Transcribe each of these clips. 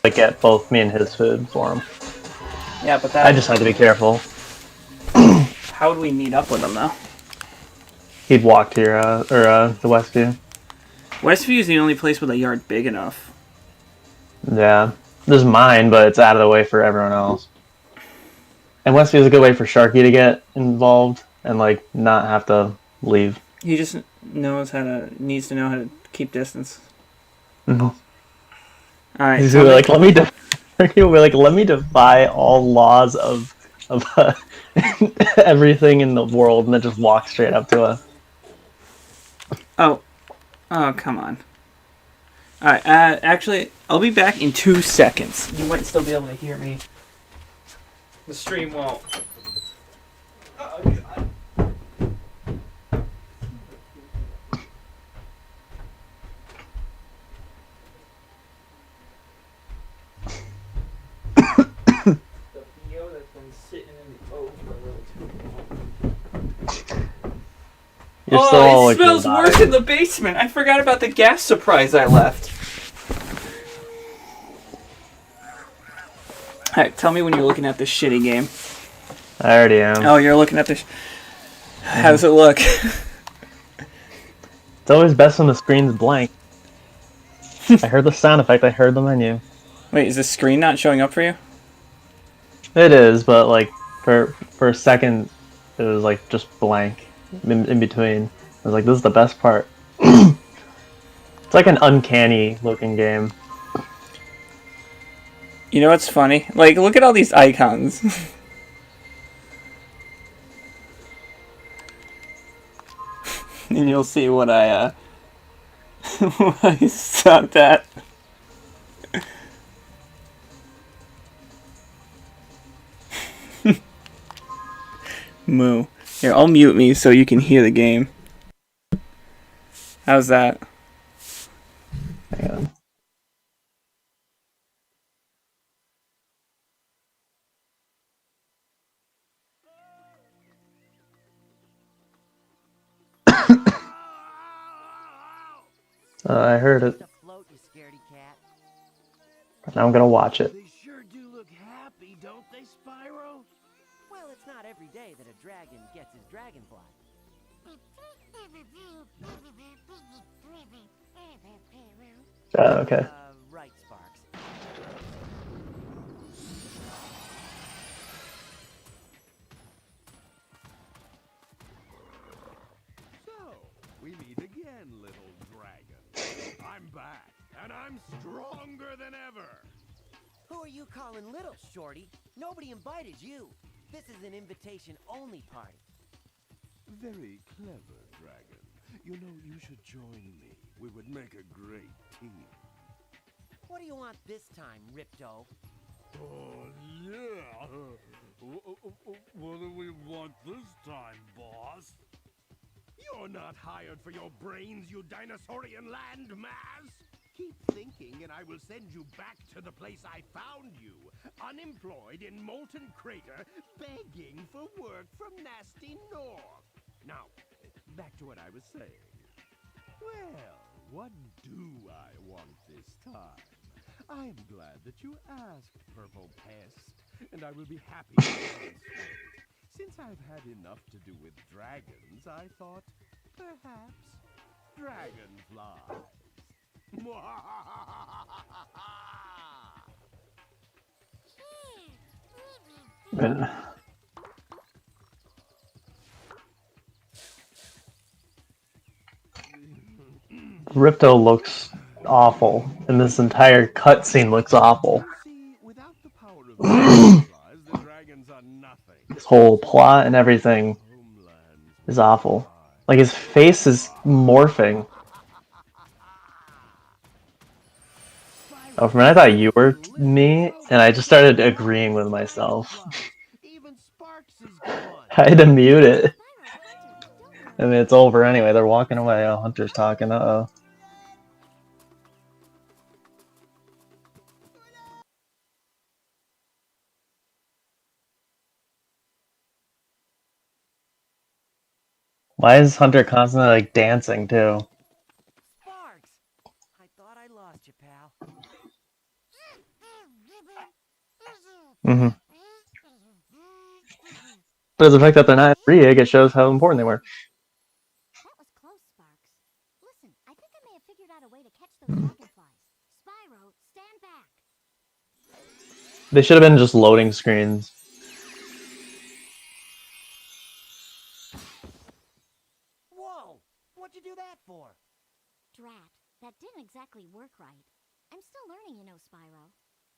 like get both me and his food for him. Yeah, but that. I just had to be careful. How would we meet up with him though? He'd walk to your the Westview. Westview is the only place with a yard big enough. Yeah, this is mine, but it's out of the way for everyone else. And Westview is a good way for Sharky to get involved and like not have to leave. He just needs to know how to keep distance. Mm-hmm. All right, He's gonna be like, let me defy all laws of everything in the world, and then just walk straight up to us. Oh, come on. All right, actually, I'll be back in 2 seconds. You might still be able to hear me. The stream won't. Oh, God. Oh, it smells worse in the basement. I forgot about the gas surprise I left. Alright, tell me when you're looking at this shitty game. I already am. Oh, you're looking at this. How does it look? It's always best when the screen's blank. I heard the sound effect, I heard the menu. Wait, is the screen not showing up for you? It is, but like for a second it was like just blank in between. I was like, this is the best part. It's like an uncanny looking game. You know what's funny? Like, look at all these icons. And you'll see what I what I sucked at. Moo. Here, I'll mute me so you can hear the game. How's that? Hang on. I heard it. Now I'm gonna watch it. They sure do look happy, don't they, Spyro? Well, it's not every day that a dragon gets his dragonfly. Okay. Right, Sparks. So, we meet again, little dragon. I'm back, and I'm stronger than ever. Who are you calling little, Shorty? Nobody invited you. This is an invitation-only party. Very clever, dragon. You know, you should join me. We would make a great team. What do you want this time, Ripto? Oh, yeah. What do we want this time, boss? You're not hired for your brains, you dinosaurian landmass! Keep thinking, and I will send you back to the place I found you, unemployed in Molten Crater, begging for work from Nasty North. Now, back to what I was saying. Well, what do I want this time? I'm glad that you asked, Purple Pest, and I will be happy to answer it. Since I've had enough to do with dragons, I thought, perhaps, dragonflies. Ripto looks awful, and this entire cutscene looks awful. See, without the power of dragonflies, the dragons are nothing. This whole plot and everything is awful. Like, his face is morphing. Oh, for a minute I thought you were me, and I just started agreeing with myself. Even Sparks is gone. I had to mute it. I mean, it's over anyway. They're walking away. Oh, Hunter's talking. Uh-oh. Why is Hunter constantly, like, dancing, too? Sparks! I thought I lost you, pal. Mm-hmm. But the fact that they're not Rieg, it shows how important they were. That was close, Sparks. Listen, I think I may have figured out a way to catch those dragonflies. Spyro, stand back. They should have been just loading screens. Whoa! What'd you do that for? Drat, that didn't exactly work right. I'm still learning, you know, Spyro.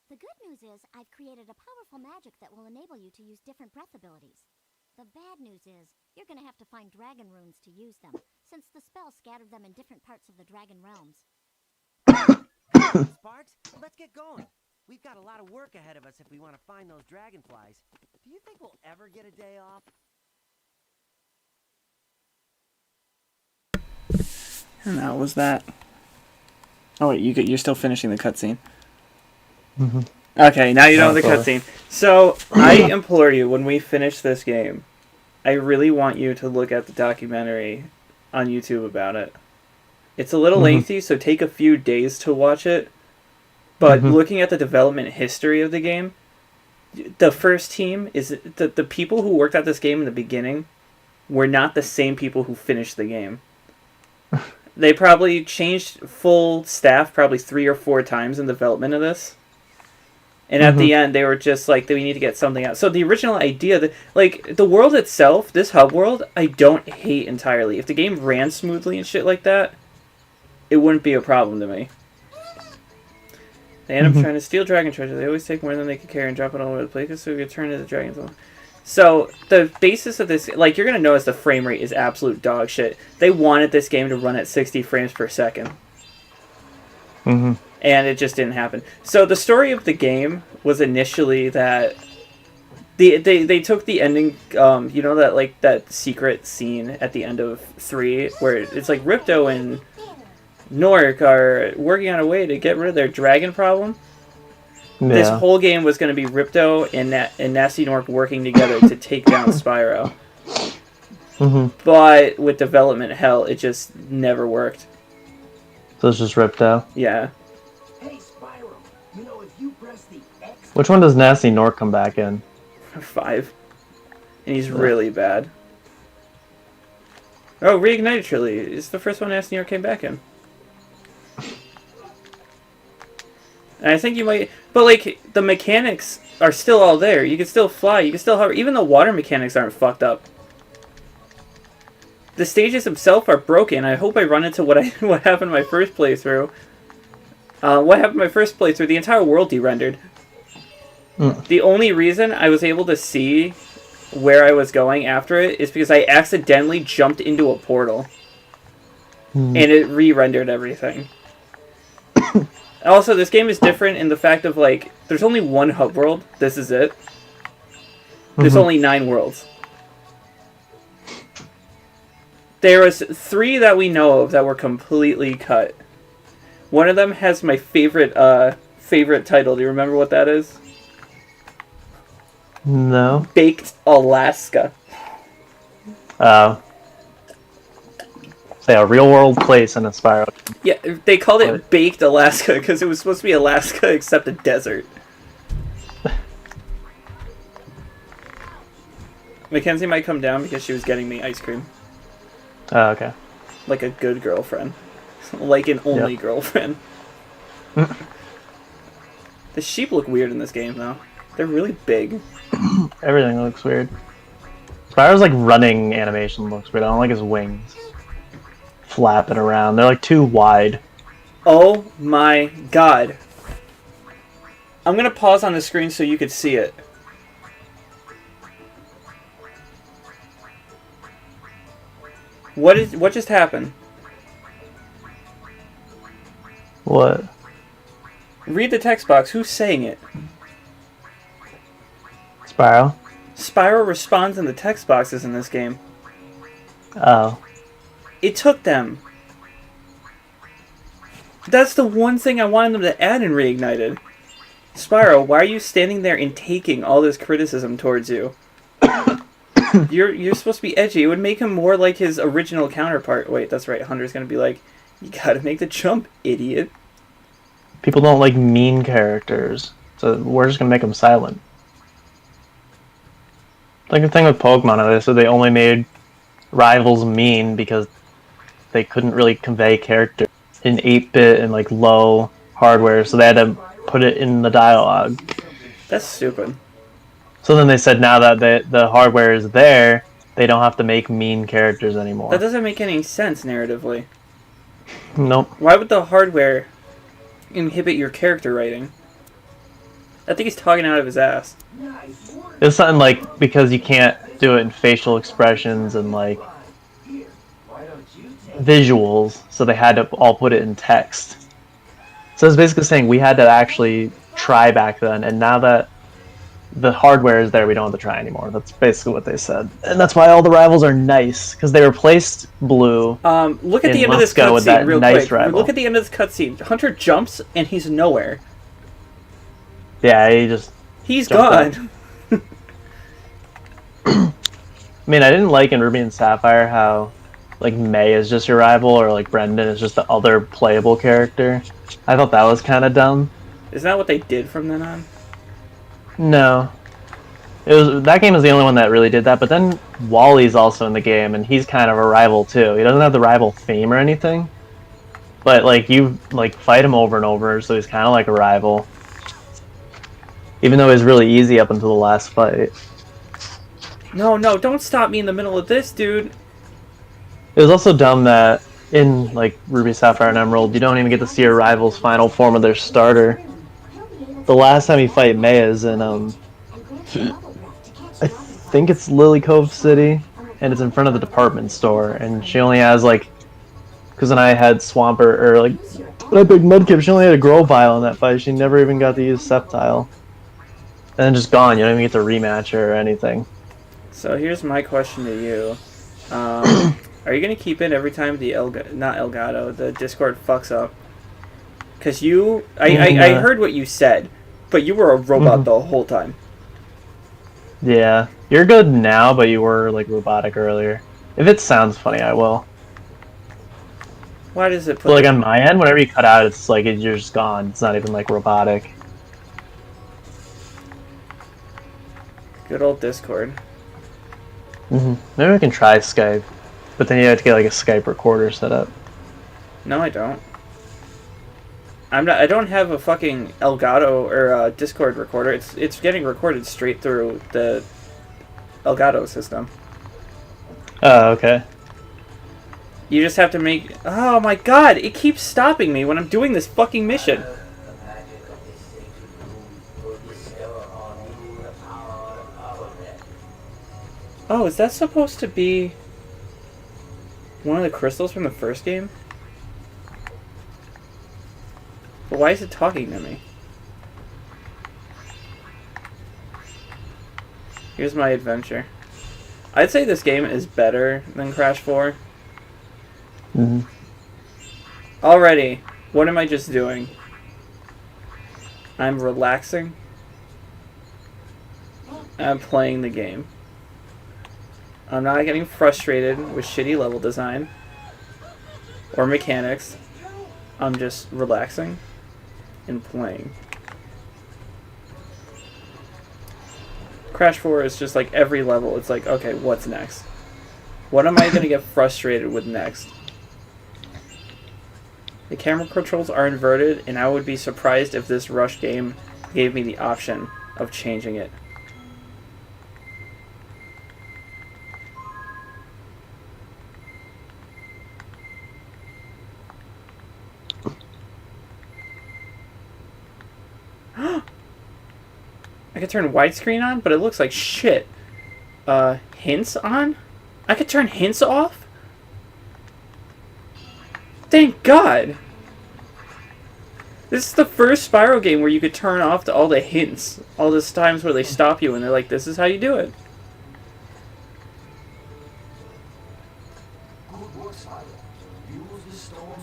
The good news is I've created a powerful magic that will enable you to use different breath abilities. The bad news is you're going to have to find dragon runes to use them, since the spell scattered them in different parts of the dragon realms. Sparks, let's get going. We've got a lot of work ahead of us if we want to find those dragonflies. Do you think we'll ever get a day off? And that was that. Oh wait, you're still finishing the cutscene. Mm-hmm. Okay, now you know the sorry. cutscene. So I implore you, when we finish this game, I really want you to look at the documentary on YouTube about it. It's a little lengthy, so take a few days to watch it. But looking at the development history of the game, the first team is the people who worked at this game in the beginning were not the same people who finished the game. They probably changed full staff probably 3 or 4 times in development of this. And at the end, they were just like, we need to get something out. So the original idea, like, the world itself, this hub world, I don't hate entirely. If the game ran smoothly and shit like that, it wouldn't be a problem to me. They end up trying to steal dragon treasure. They always take more than they can carry and drop it all over the place, so we can turn to the dragons. So the basis of this, like, you're going to notice the frame rate is absolute dog shit. They wanted this game to run at 60 frames per second. And it just didn't happen. So the story of the game was initially that they took the ending, you know, that, like, that secret scene at the end of 3 where it's like Ripto and Nork are working on a way to get rid of their dragon problem. Yeah. This whole game was going to be Ripto and Nasty Nork working together to take down Spyro. But with development hell, it just never worked. So it's just ripped out. Yeah. Hey, Spyro, you know, if you press the X... Which one does Nasty Nork come back in? 5. And he's really bad. Oh, Reignited Trilogy. It's the first one Nasty Nork came back in. And I think you might... But, like, the mechanics are still all there. You can still fly. You can still hover. Even the water mechanics aren't fucked up. The stages themselves are broken. I hope I run into what happened in my first playthrough. What happened in my first playthrough? The entire world de-rendered. The only reason I was able to see where I was going after it is because I accidentally jumped into a portal. And it re-rendered everything. Also, this game is different in the fact of, like, there's only one hub world. This is it. There's only 9 worlds. There was 3 that we know of that were completely cut. One of them has my favorite title. Do you remember what that is? No. Baked Alaska. Say a real world place in a Spyro. Yeah, they called it Baked Alaska because it was supposed to be Alaska except a desert. Mackenzie might come down because she was getting me ice cream. Oh, okay. Like a good girlfriend. Like an only girlfriend. The sheep look weird in this game, though. They're really big. Everything looks weird. Spyro's, like, running animation looks weird. I don't like his wings flapping around. They're, like, too wide. Oh my god. I'm gonna pause on the screen so you could see it. What just happened? What? Read the text box. Who's saying it? Spyro? Spyro responds in the text boxes in this game. Oh. It took them. That's the one thing I wanted them to add in Reignited. Spyro, why are you standing there and taking all this criticism towards you? You're supposed to be edgy. It would make him more like his original counterpart. Wait, that's right. Hunter's gonna be like, you gotta make the jump, idiot. People don't like mean characters, so we're just gonna make them silent. Like the thing with Pokemon, they said they only made rivals mean because they couldn't really convey character in 8-bit and like low hardware, so they had to put it in the dialogue. That's stupid. So then they said now that the hardware is there, they don't have to make mean characters anymore. That doesn't make any sense narratively. Nope. Why would the hardware inhibit your character writing? I think he's talking out of his ass. It's something like because you can't do it in facial expressions and like visuals, so they had to all put it in text. So it's basically saying we had to actually try back then, and now that the hardware is there, we don't have to try anymore. That's basically what they said, and that's why all the rivals are nice because they replaced Blue. Look at the end of this cutscene real quick. Look at the end of this cutscene. Hunter jumps and he's nowhere. Yeah, he's gone. I mean, I didn't like in Ruby and Sapphire how like May is just your rival or like Brendan is just the other playable character. I thought that was kind of dumb. Isn't that what they did from then on? No. That game is the only one that really did that, but then Wally's also in the game and he's kind of a rival too. He doesn't have the rival fame or anything. But like you like fight him over and over, so he's kind of like a rival. Even though it was really easy up until the last fight. No, don't stop me in the middle of this, dude. It was also dumb that in like Ruby, Sapphire, and Emerald, you don't even get to see your rival's final form of their starter. The last time you fight May is in I think it's Lily Cove City, and it's in front of the department store, and she only has like, because when I had Swampert, or like when I picked Mudkip, she only had a Grovyle in that fight. She never even got to use Sceptile. And then just gone. You don't even get to rematch her or anything. So here's my question to you. Are you going to keep it every time the the Discord fucks up? Because I heard what you said, but you were a robot the whole time. Yeah. You're good now, but you were like robotic earlier. If it sounds funny, I will. Why does it put... But like on my end, whenever you cut out, it's like you're just gone. It's not even like robotic. Good old Discord. Maybe we can try Skype, but then you have to get like a Skype recorder set up. No, I don't. I don't have a fucking Elgato or a Discord recorder. It's getting recorded straight through the Elgato system. Oh, okay. You just have to make... Oh my god, it keeps stopping me when I'm doing this fucking mission. Oh, is that supposed to be one of the crystals from the first game? But why is it talking to me? Here's my adventure. I'd say this game is better than Crash 4. Already, what am I just doing? I'm relaxing. I'm playing the game. I'm not getting frustrated with shitty level design or mechanics. I'm just relaxing and playing. Crash 4 is just like every level. It's like, okay, what's next? What am I going to get frustrated with next? The camera controls are inverted, and I would be surprised if this Rush game gave me the option of changing it. I could turn widescreen on, but it looks like shit. Hints on? I could turn hints off? Thank God! This is the first Spyro game where you could turn off all the hints. All those times where they stop you and they're like, this is how you do it.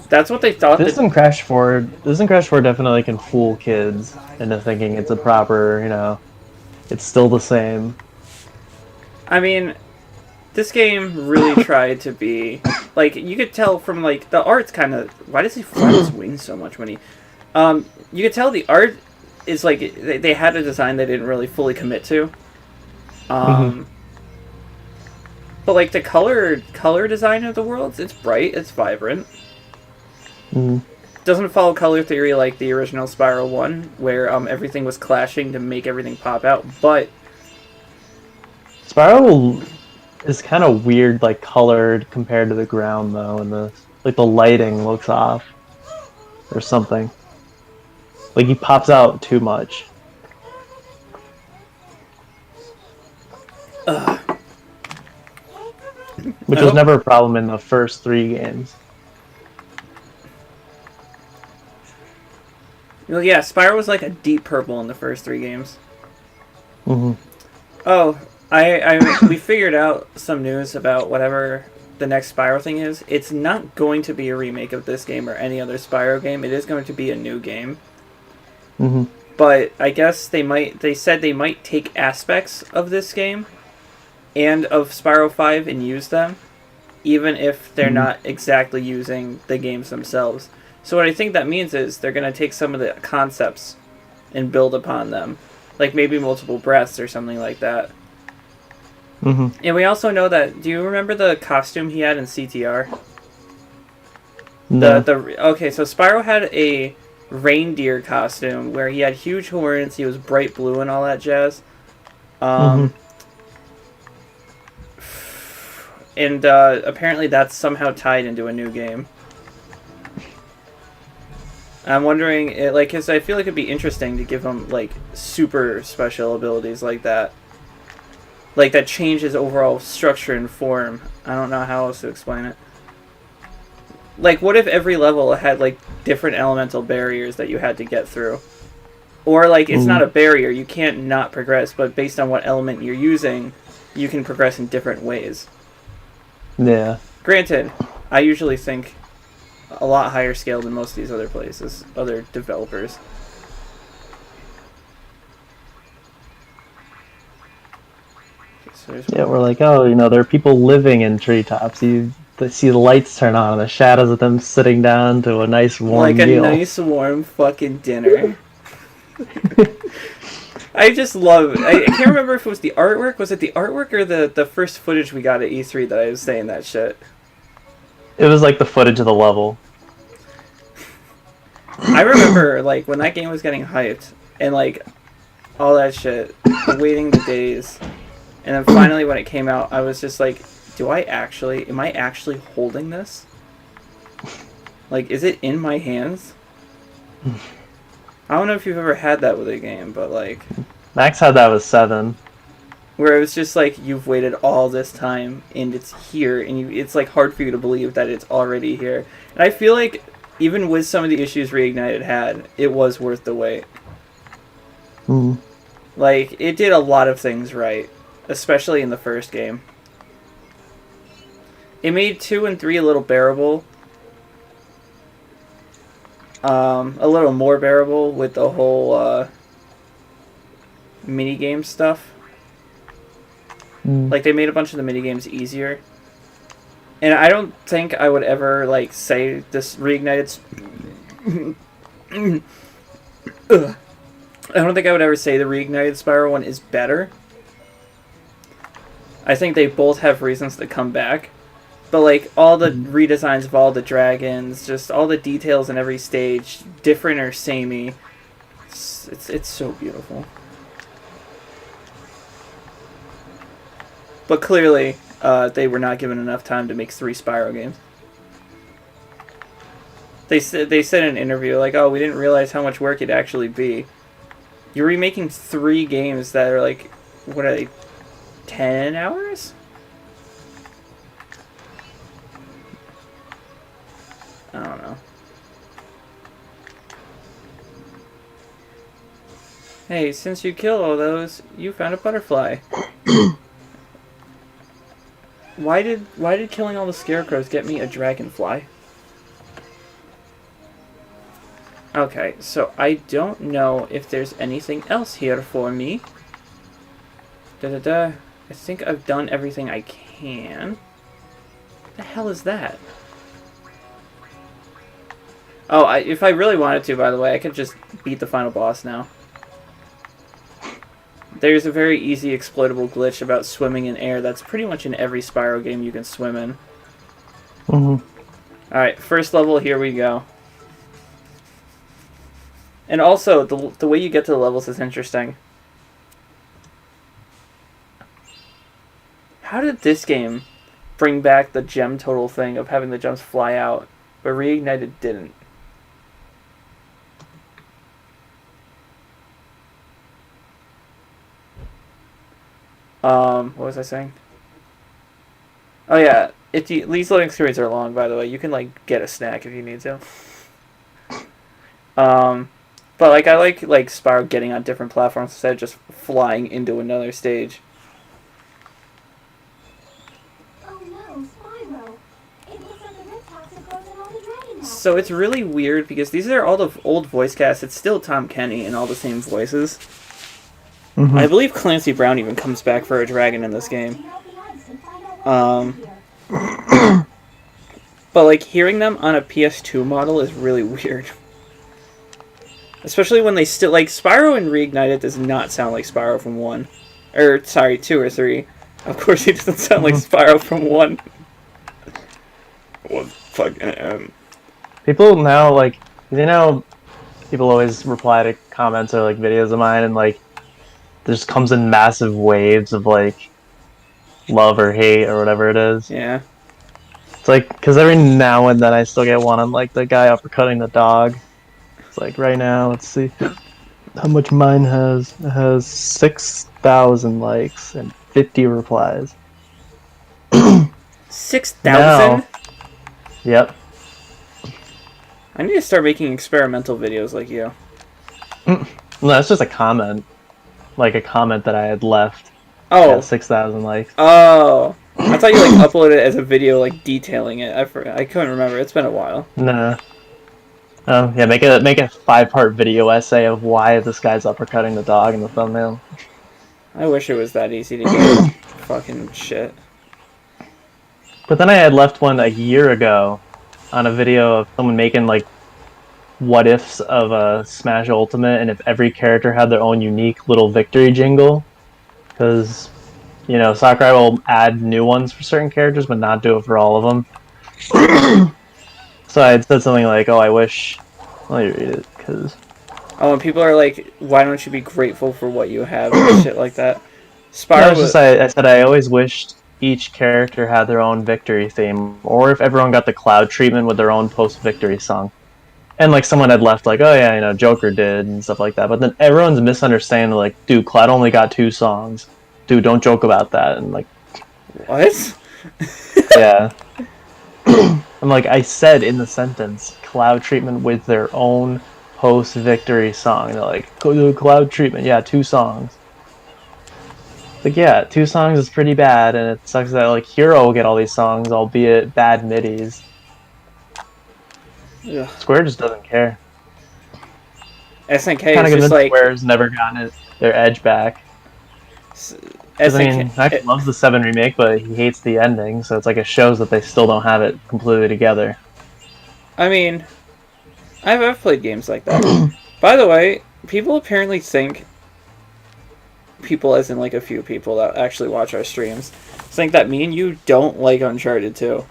That's what they thought. This in Crash 4 definitely can fool kids into thinking it's a proper, you know, it's still the same. I mean, this game really tried to be, like, you could tell from, like, the art's kind of, why does he flap his wings so much when he, you could tell the art is, like, they had a design they didn't really fully commit to. But like the color design of the worlds, it's bright, it's vibrant. Mm. Doesn't follow color theory like the original Spyro 1, where everything was clashing to make everything pop out. But Spyro is kind of weird, like colored compared to the ground though, and the lighting looks off or something. Like he pops out too much. Which was never a problem in the first 3 games. well, yeah, Spyro was like a deep purple in the first 3 games. Mm-hmm. Oh, we figured out some news about whatever the next Spyro thing is. It's not going to be a remake of this game or any other Spyro game. It is going to be a new game. Mm-hmm. But I guess they said they might take aspects of this game and of Spyro 5 and use them, even if they're not exactly using the games themselves. So what I think that means is they're going to take some of the concepts and build upon them. Like maybe multiple breaths or something like that. Mm-hmm. And we also know that, do you remember the costume he had in CTR? No. Okay, so Spyro had a reindeer costume where he had huge horns, he was bright blue and all that jazz. And apparently that's somehow tied into a new game. I'm wondering, because I feel like it'd be interesting to give him, like, super special abilities like that. Like, that change his overall structure and form. I don't know how else to explain it. Like, what if every level had, like, different elemental barriers that you had to get through? Or, like, it's not a barrier, you can't not progress, but based on what element you're using, you can progress in different ways. Yeah. Granted, I usually think a lot higher scale than most of these other places, other developers. So Yeah, we're like, oh, there are people living in treetops. You see the lights turn on and the shadows of them sitting down to a nice warm like meal. a nice warm fucking dinner. I just love. I can't remember if it was the artwork. Was it the artwork or the first footage we got at E3 that I was saying that shit? It was like the footage of the level. I remember like when that game was getting hyped and like all that shit, waiting the days, and then finally when it came out, I was just like, am I actually holding this? Like, is it in my hands? I don't know if you've ever had that with a game, but like... Max had that with 7. Where it was just like, you've waited all this time, and it's here, and it's like hard for you to believe that it's already here. And I feel like, even with some of the issues Reignited had, it was worth the wait. Mm. Like, it did a lot of things right, especially in the first game. It made 2 and 3 a little bearable. A little more bearable with the whole minigame stuff. Like, they made a bunch of the minigames easier. And I don't think I would ever, like, say this Reignited... I don't think I would ever say the Reignited Spyro one is better. I think they both have reasons to come back. But, like, all the redesigns of all the dragons, just all the details in every stage, different or samey, it's so beautiful. But clearly, they were not given enough time to make 3 Spyro games. They said in an interview, like, oh, we didn't realize how much work it'd actually be. You're remaking 3 games that are, like, what are they, 10 hours? I don't know. Hey, since you killed all those, you found a butterfly. Why did killing all the scarecrows get me a dragonfly? Okay, so I don't know if there's anything else here for me. I think I've done everything I can. What the hell is that? Oh, if I really wanted to, by the way, I could just beat the final boss now. there's a very easy exploitable glitch about swimming in air that's pretty much in every Spyro game you can swim in. Alright, first level, here we go. And also, the way you get to the levels is interesting. How did this game bring back the gem total thing of having the gems fly out, but Reignited didn't? What was I saying? Oh yeah, these loading screens are long, by the way. You can like get a snack if you need to. But like I like Spyro getting on different platforms instead of just flying into another stage. Oh no, Spyro! It looks like the Riptox have frozen all the dragon heads. So it's really weird because these are all the old voice casts. It's still Tom Kenny and all the same voices. I believe Clancy Brown even comes back for a dragon in this game. But like hearing them on a PS2 model is really weird. Especially when they still like Spyro and Reignited does not sound like Spyro from 1. Or sorry, 2 or 3. Of course he doesn't sound like Spyro from 1. What fucking People now, like, you know, people always reply to comments or like videos of mine, and like there just comes in massive waves of like love or hate or whatever it is. Yeah. It's like, because every now and then I still get one on like the guy uppercutting the dog. It's like right now, let's see how much mine has. It has 6,000 likes and 50 replies. 6,000? Yep. I need to start making experimental videos like you. No, that's just a comment. Like a comment that I had left. Oh. 6,000 likes. Oh. I thought you like uploaded it as a video like detailing it. I couldn't remember. It's been a while. No. Oh yeah, make a 5-part video essay of why this guy's uppercutting the dog in the thumbnail. I wish it was that easy to get. Fucking shit. But then I had left one a year ago on a video of someone making like what ifs of a Smash Ultimate, and if every character had their own unique little victory jingle, because you know Sakurai will add new ones for certain characters but not do it for all of them. So I had said something like, "Oh, I wish." Let me read it, because. Oh, and people are like, "Why don't you be grateful for what you have?" and shit like that. Spyro. No, I said I always wished each character had their own victory theme, or if everyone got the Cloud treatment with their own post-victory song. And like someone had left like, "Oh yeah, you know, Joker did," and stuff like that. But then everyone's misunderstanding, like, "Dude, Cloud only got 2 songs. Dude, don't joke about that." And like, what? yeah. I'm like, I said in the sentence, Cloud treatment with their own post-victory song. And they're like, Cloud treatment, yeah, 2 songs. Like, yeah, 2 songs is pretty bad, and it sucks that like Hero will get all these songs, albeit bad midis. Ugh. Square just doesn't care. SNK Kind is of just like Square's never gotten their edge back. 'Cause, I mean, Max loves the 7 remake, but he hates the ending, so it's like it shows that they still don't have it completely together. I mean, I've played games like that. By the way, people apparently think, people as in like a few people that actually watch our streams, think that me and you don't like Uncharted 2.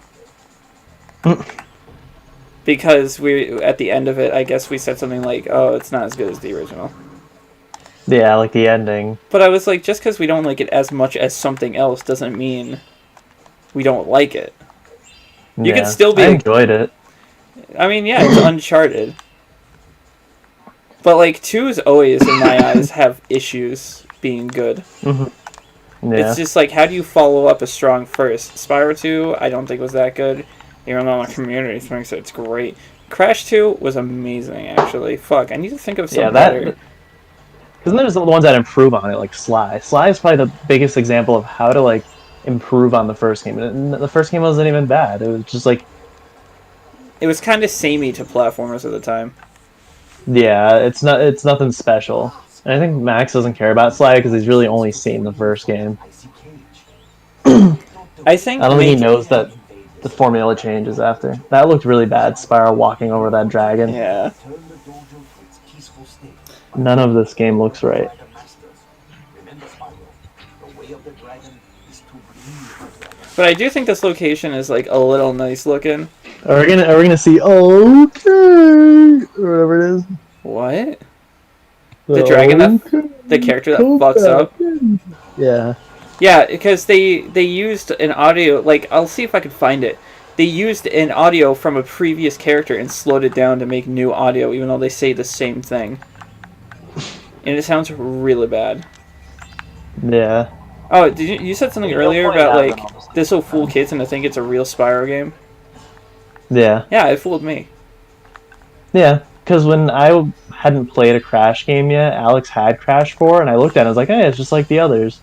Because we, at the end of it, I guess we said something like, "Oh, it's not as good as the original." Yeah, like the ending. But I was like, just because we don't like it as much as something else doesn't mean we don't like it. You Yeah, could still be. I enjoyed it. I mean, yeah, it's Uncharted. But like 2's always, in my eyes, have issues being good. Yeah. It's just like, how do you follow up a strong first? Spyro 2, I don't think was that good. Even though the community thinks it's great. Crash 2 was amazing, actually. Fuck, I need to think of something better. Because there's the ones that improve on it, like Sly. Sly is probably the biggest example of how to like improve on the first game. And the first game wasn't even bad. It was just like, it was kind of samey to platformers at the time. yeah, it's nothing special. And I think Max doesn't care about Sly because he's really only seen the first game. I think I don't think he knows that the formula changes after. That looked really bad, Spyro walking over that dragon. Yeah. None of this game looks right. Remember, Spyro, the way of the dragon is to bring the dragon. But I do think this location is like a little nice looking. Are we gonna see okay or whatever it is? What? The dragon the character that fucks up? Yeah. Yeah, because they used an audio, like, I'll see if I can find it. They used an audio from a previous character and slowed it down to make new audio, even though they say the same thing. And it sounds really bad. Yeah. Oh, you said something earlier about, like, this will fool kids into think it's a real Spyro game? Yeah. Yeah, it fooled me. Yeah, because when I hadn't played a Crash game yet, Alex had Crash 4, and I looked at it and I was like, hey, it's just like the others.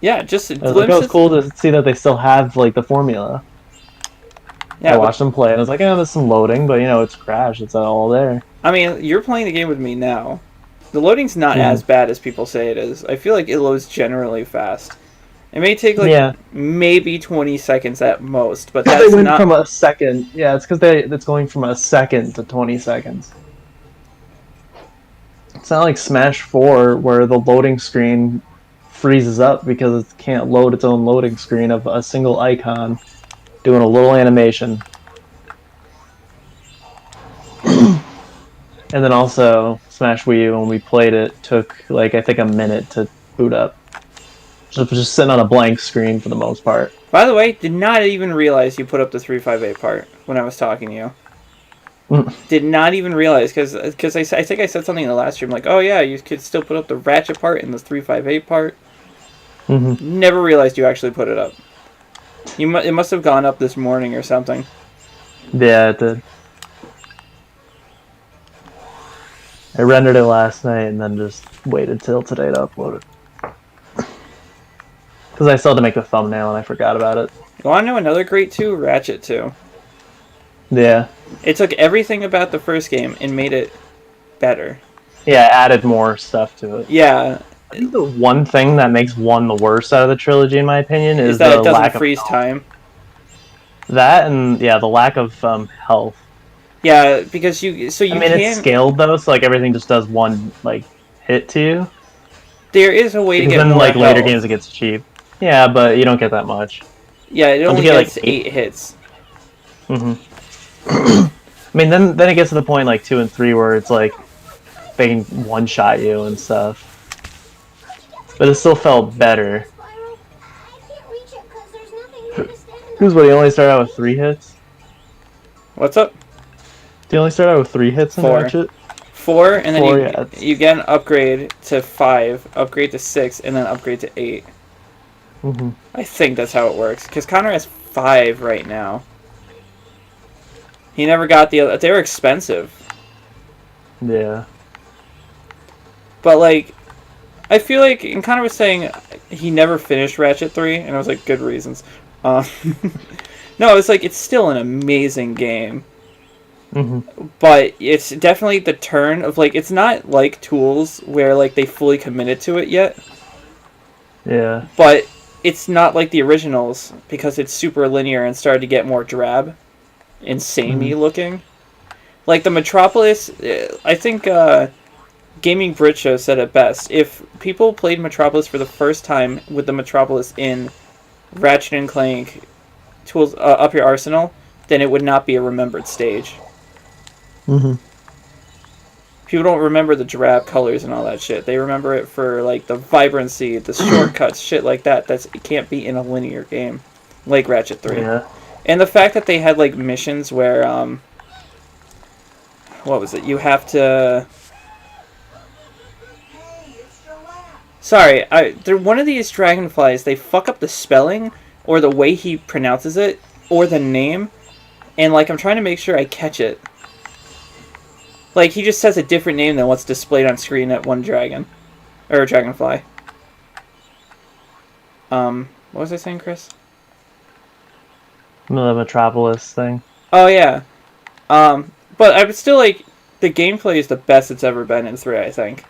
Yeah, just I was like, oh, it's cool to see that they still have, like, the formula. Yeah, I watched them play, and I was like, oh, there's some loading, but, you know, it's Crash. It's all there. I mean, you're playing the game with me now. The loading's not as bad as people say it is. I feel like it loads generally fast. It may take, like, maybe 20 seconds at most, but that's they went not... from a second. Yeah, it's because it's going from a second to 20 seconds. It's not like Smash 4, where the loading screen freezes up because it can't load its own loading screen of a single icon doing a little animation. And then also, Smash Wii U, when we played it, took, like, I think a minute to boot up. Just sitting on a blank screen for the most part. By the way, did not even realize you put up the 358 part when I was talking to you. Did not even realize, because I think I said something in the last stream, like, oh yeah, you could still put up the Ratchet part and the 358 part. Never realized you actually put it up. It must have gone up this morning or something. Yeah, it did. I rendered it last night and then just waited till today to upload it. Because I still had to make the thumbnail and I forgot about it. You want to know another great 2? Ratchet 2. Yeah. It took everything about the first game and made it better. Yeah, added more stuff to it. Yeah. I think the one thing that makes 1 the worst out of the trilogy, in my opinion, is that the it doesn't lack freeze of time. That and, yeah, the lack of health. Yeah, because you I mean, it's scaled, though, so, like, everything just does 1, like, hit to you. There is a way to get then, more like, health. later games it gets cheap. Yeah, but you don't get that much. Yeah, it only gets like 8 hits. I mean, then it gets to the point, like, 2 and 3 where it's, like, they can one-shot you and stuff. But it still felt better. Because what, you only start out with 3 hits? What's up? Do you only start out with 3 hits in 4. Ratchet? 4, and then 4, you get an upgrade to 5, upgrade to 6, and then upgrade to 8. I think that's how it works. Because Connor has 5 right now. He never got the other. They're expensive. Yeah. But, like, I feel like, and Connor was saying he never finished Ratchet 3, and I was like, good reasons. No, it's like, it's still an amazing game. But it's definitely the turn of, like, it's not like Tools where, like, they fully committed to it yet. Yeah. But it's not like the originals because it's super linear and started to get more drab and samey looking. Like the Metropolis, I think Gaming Brit Show said it best. If people played Metropolis for the first time with the Metropolis in Ratchet and Clank Tools Up Your Arsenal, then it would not be a remembered stage. People don't remember the drab colors and all that shit. They remember it for, like, the vibrancy, the shortcuts, shit like that. It can't be in a linear game. Like Ratchet 3. Yeah. And the fact that they had, like, missions where, what was it? You have to... Sorry, they're one of these Dragonflies, they fuck up the spelling, or the way he pronounces it, or the name, and, like, I'm trying to make sure I catch it. Like, he just says a different name than what's displayed on screen at one dragon. Or Dragonfly. What was I saying, Chris? The Metropolis thing. Oh, yeah. But I would still, like, the gameplay is the best it's ever been in 3, I think.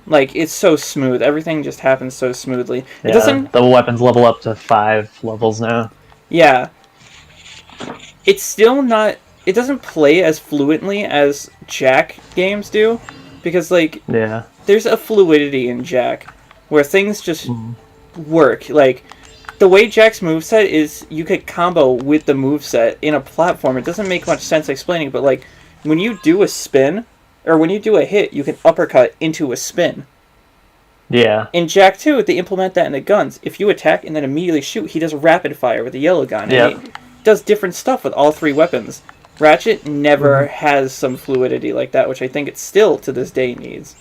Like, it's so smooth. Everything just happens so smoothly. Yeah, It doesn't... the weapons level up to 5 levels now. Yeah. It's still not... It doesn't play as fluently as Jack games do. Because, like... Yeah. there's a fluidity in Jack where things just work. Like, the way Jack's moveset is, you could combo with the moveset in a platform. It doesn't make much sense explaining, but like, when you do a spin, or when you do a hit, you can uppercut into a spin. Yeah. In Jack 2, they implement that in the guns. If you attack and then immediately shoot, he does rapid fire with the yellow gun. Yep. And he does different stuff with all three weapons. Ratchet never has some fluidity like that, which I think it still, to this day, needs.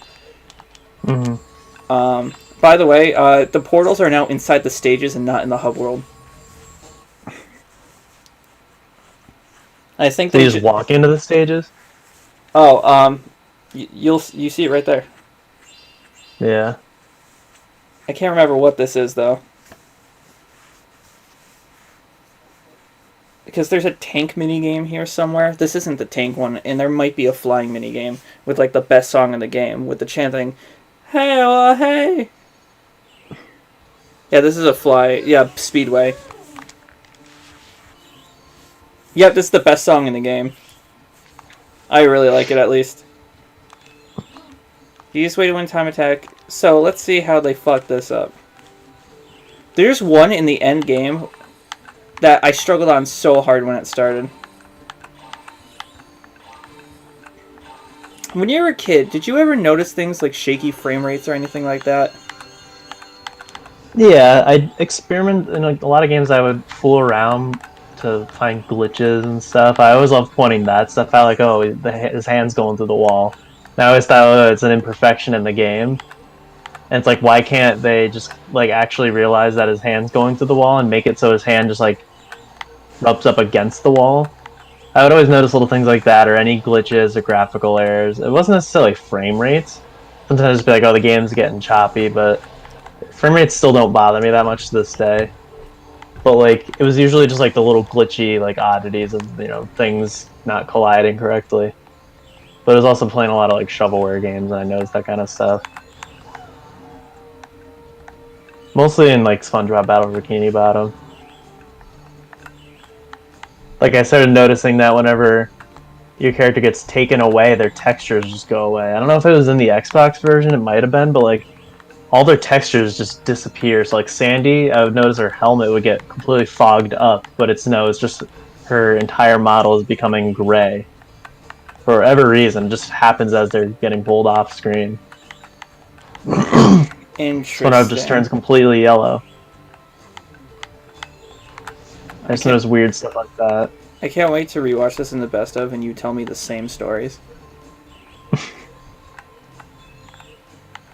By the way, the portals are now inside the stages and not in the hub world. I think So they you just walk into the stages? Oh, you see it right there. Yeah. I can't remember what this is, though. Because there's a tank minigame here somewhere. This isn't the tank one, and there might be a flying minigame with, like, the best song in the game, with the chanting, "Hey, hey!" Yeah, this is a Speedway. Yep, this is the best song in the game. I really like it, at least. Easiest way to win time attack. So, let's see how they fuck this up. There's one in the end game that I struggled on so hard when it started. When you were a kid, did you ever notice things like shaky frame rates or anything like that? Yeah, I experiment in like, a lot of games. I would fool around to find glitches and stuff. I always loved pointing that stuff out, like, oh, his hand's going through the wall. And I always thought, oh, it's an imperfection in the game. And it's like, why can't they just like actually realize that his hand's going through the wall and make it so his hand just like rubs up against the wall? I would always notice little things like that, or any glitches or graphical errors. It wasn't necessarily frame rates. Sometimes I'd just be like, oh, the game's getting choppy, but frame rates still don't bother me that much to this day. But like, it was usually just like the little glitchy like oddities of, you know, things not colliding correctly. But I was also playing a lot of like shovelware games, and I noticed that kind of stuff. Mostly in like SpongeBob Battle for Bikini Bottom. Like, I started noticing that whenever your character gets taken away, their textures just go away. I don't know if it was in the Xbox version, it might have been, but like, all their textures just disappear. So like Sandy, I would notice her helmet would get completely fogged up, but it's just her entire model is becoming gray. For whatever reason, it just happens as they're getting pulled off screen. Interesting. One of just turns completely yellow. I just notice weird stuff like that. I can't wait to rewatch this in the best of, and you tell me the same stories.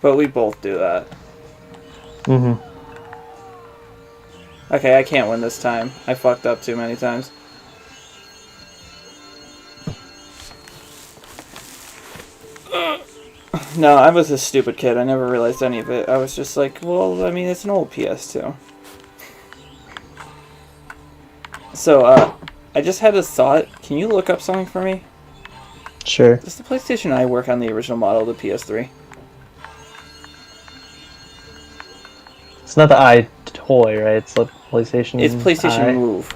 But we both do that. Okay, I can't win this time. I fucked up too many times. No, I was a stupid kid. I never realized any of it. I was just like, well, I mean, it's an old PS2. So, I just had this thought. Can you look up something for me? Sure. Does the PlayStation Eye work on the original model of the PS3? It's not the iToy, right? It's the PlayStation. It's PlayStation Eye. Move.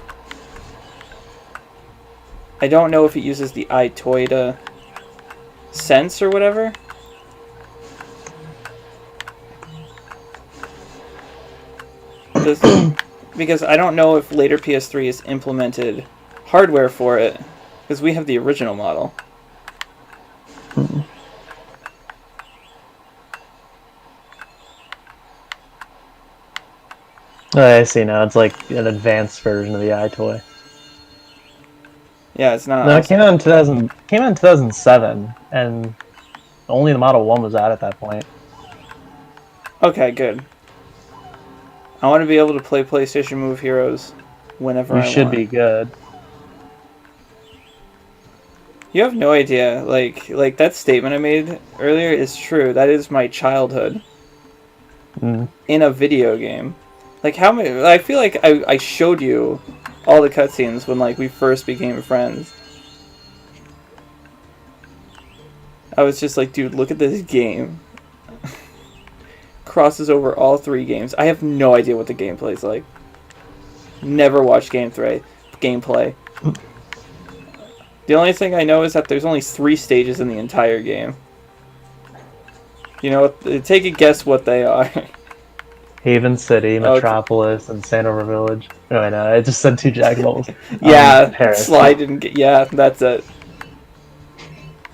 I don't know if it uses the iToy to sense or whatever. Because I don't know if later PS3 has implemented hardware for it, because we have the original model. Oh, I see now. It's like an advanced version of the iToy. Yeah, it's not. No, it came out in 2007, and only the Model 1 was out at that point. Okay, good. I want to be able to play PlayStation Move Heroes whenever I want. You should be good. You have no idea. Like that statement I made earlier is true. That is my childhood. In a video game. Like, how many... I feel like I showed you all the cutscenes when, like, we first became friends. I was just like, dude, look at this game. Crosses over all three games. I have no idea what the gameplay is like. Never watched gameplay. The only thing I know is that there's only 3 stages in the entire game. You know, take a guess what they are. Haven City, Okay. Metropolis, and Sandover Village. No, I know. I just said 2 Jack Bowls. Yeah, Paris. Sly didn't get. Yeah, that's it.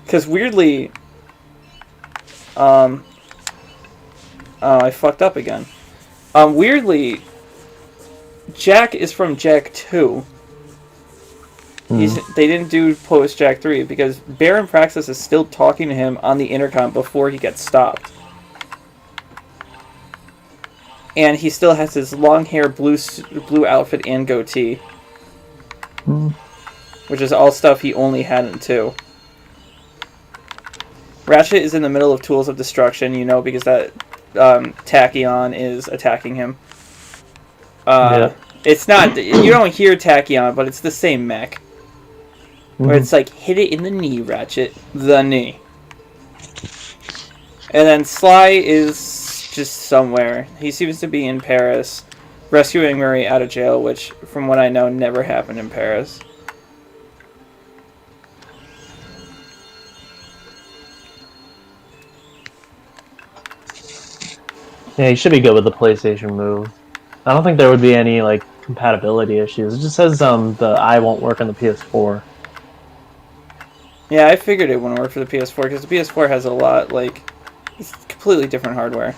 Because weirdly, oh, I fucked up again. Weirdly, Jack is from Jack 2. They didn't do post Jack 3 because Baron Praxis is still talking to him on the intercom before he gets stopped. And he still has his long hair, blue outfit, and goatee. Which is all stuff he only had in 2. Ratchet is in the middle of Tools of Destruction, you know, because that Tachyon is attacking him. Yeah. It's not... You don't hear Tachyon, but it's the same mech. Where it's like, hit it in the knee, Ratchet. The knee. And then Sly is just somewhere. He seems to be in Paris, rescuing Murray out of jail, which, from what I know, never happened in Paris. Yeah, you should be good with the PlayStation Move. I don't think there would be any like compatibility issues. It just says the eye won't work on the PS4. Yeah, I figured it wouldn't work for the PS4 because the PS4 has a lot like it's completely different hardware.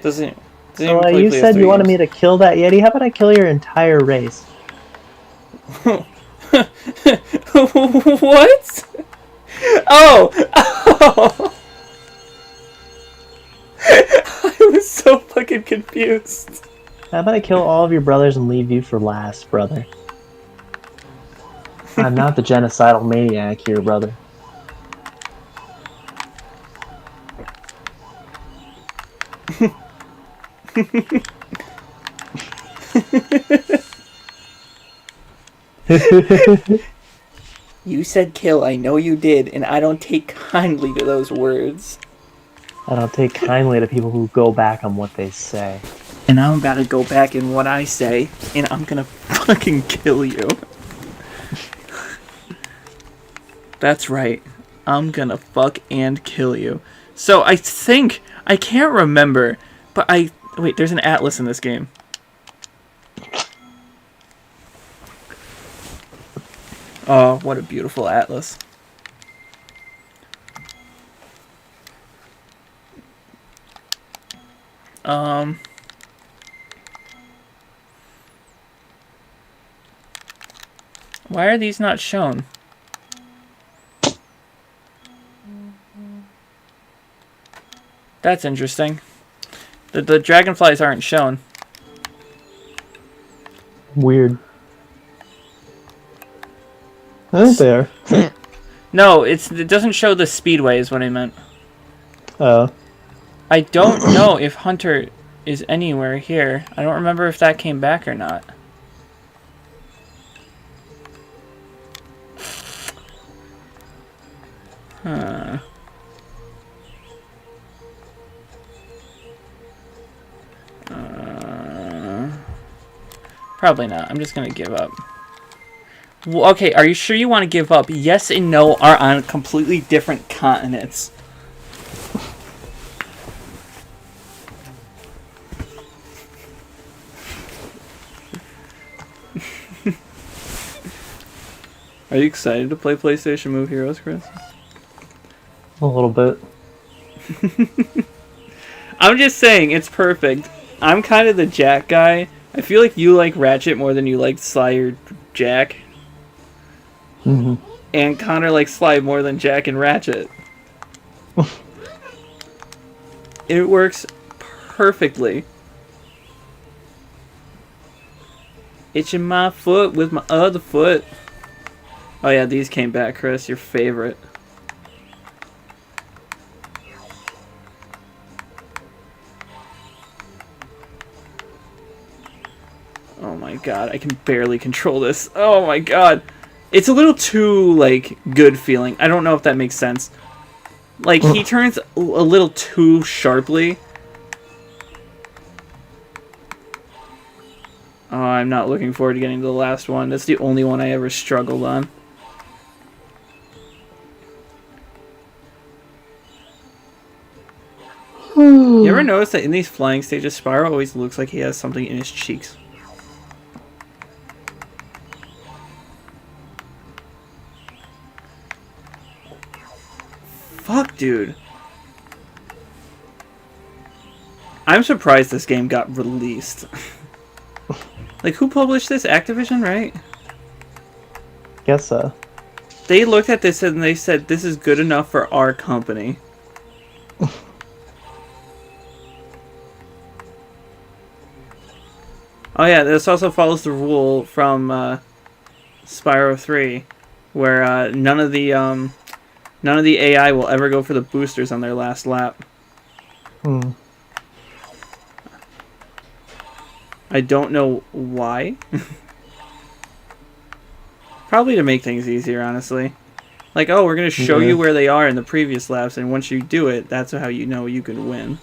Doesn't So even you play said PS3 you wanted me games. to kill that Yeti. How about I kill your entire race? What? Oh! Oh! I was so fucking confused. How about I kill all of your brothers and leave you for last, brother? I'm not the genocidal maniac here, brother. You said kill, I know you did, and I don't take kindly to those words. I don't take kindly to people who go back on what they say. And I'm about to go back in what I say, and I'm gonna fucking kill you. That's right. I'm gonna fuck and kill you. So I think, I can't remember, but wait, there's an atlas in this game. Oh, what a beautiful atlas. Why are these not shown? That's interesting. The dragonflies aren't shown. Weird. I think they are. No, it doesn't show the speedway is what I meant. Oh. I don't know if Hunter is anywhere here. I don't remember if that came back or not. Huh. Probably not. I'm just gonna give up. Well, okay, are you sure you want to give up? Yes and no are on completely different continents. Are you excited to play PlayStation Move Heroes, Chris? A little bit. I'm just saying, it's perfect. I'm kind of the Jack guy. I feel like you like Ratchet more than you like Sly or Jack. Mm-hmm. And Connor likes Sly more than Jack and Ratchet. It works perfectly. Itching my foot with my other foot. Oh yeah, these came back, Chris. Your favorite. Oh my god, I can barely control this. Oh my god. It's a little too, like, good feeling. I don't know if that makes sense. Like, he turns a little too sharply. Oh, I'm not looking forward to getting to the last one. That's the only one I ever struggled on. ever notice that in these flying stages, Spyro always looks like he has something in his cheeks? Fuck, dude. I'm surprised this game got released. Like, who published this? Activision, right? Guess so. They looked at this and they said, this is good enough for our company. Oh yeah, this also follows the rule from Spyro 3, where none of the AI will ever go for the boosters on their last lap. Hmm. I don't know why. Probably to make things easier, honestly. Like, oh, we're going to show you where they are in the previous laps, and once you do it, that's how you know you can win.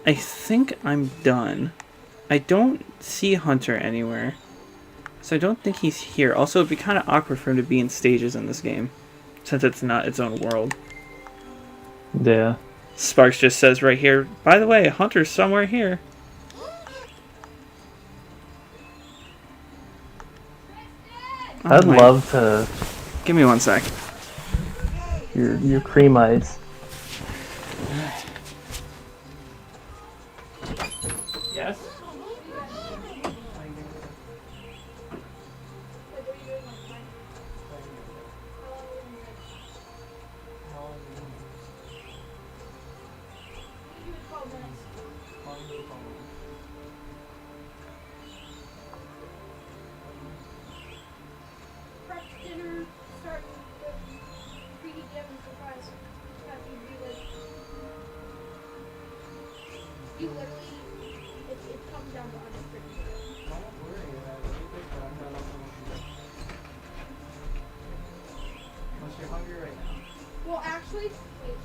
I think I'm done. I don't see Hunter anywhere. So I don't think he's here. Also, it'd be kind of awkward for him to be in stages in this game, since it's not its own world. Yeah. Sparks just says right here, by the way, Hunter's somewhere here. I'd love to. Give me 1 sec. Your creamites. Yes? Dinner, start the preheat the oven for 5 seconds. Have you be like, you literally, it comes down to unrestricted. Don't worry about it. I'm not unless you're hungry right now. Well, actually, wait.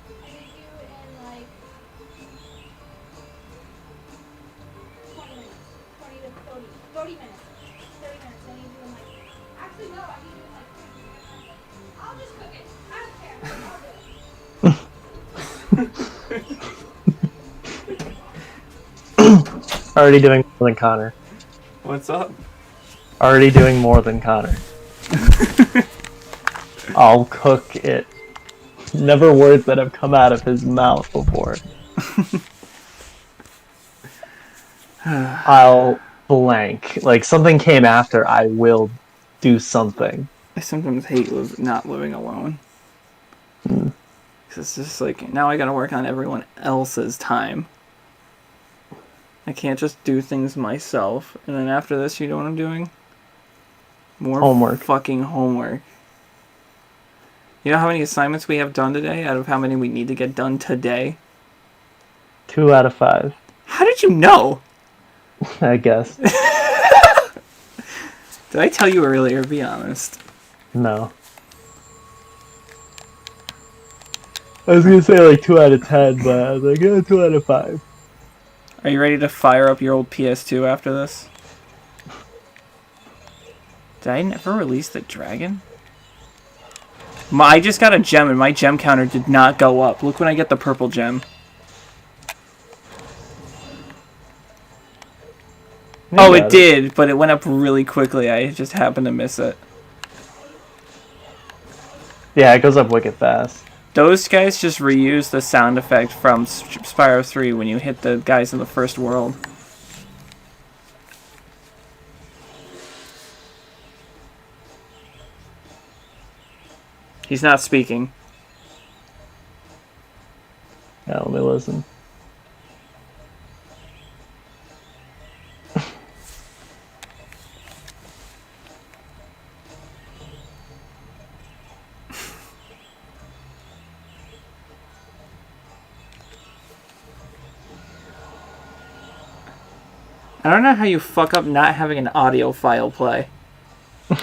I need you in like 20 minutes. 20 to 30. 30 minutes. 30 minutes. I need you in like. Actually, no, I need you in like 50 minutes. I'll just cook it. I don't care. I'll do it. Already doing more than Connor. What's up? Already doing more than Connor. I'll cook it. Never words that have come out of his mouth before. I'll blank. Like, something came after, I will do something. I sometimes hate not living alone. Because it's just like, now I gotta work on everyone else's time. I can't just do things myself. And then after this, you know what I'm doing? More Homework. fucking homework. You know how many assignments we have done today out of how many we need to get done today? 2 out of 5, How did you know? I guess. Did I tell you earlier? Be honest. No. I was gonna say like 2 out of 10, but I was like, yeah, 2 out of 5. Are you ready to fire up your old PS2 after this? Did I never release the dragon? I just got a gem and my gem counter did not go up. Look when I get the purple gem. Oh, it did, but it went up really quickly. I just happened to miss it. Yeah, it goes up wicked fast. Those guys just reuse the sound effect from Spyro 3 when you hit the guys in the first world. He's not speaking. Yeah, let me listen. I don't know how you fuck up not having an audio file play. It's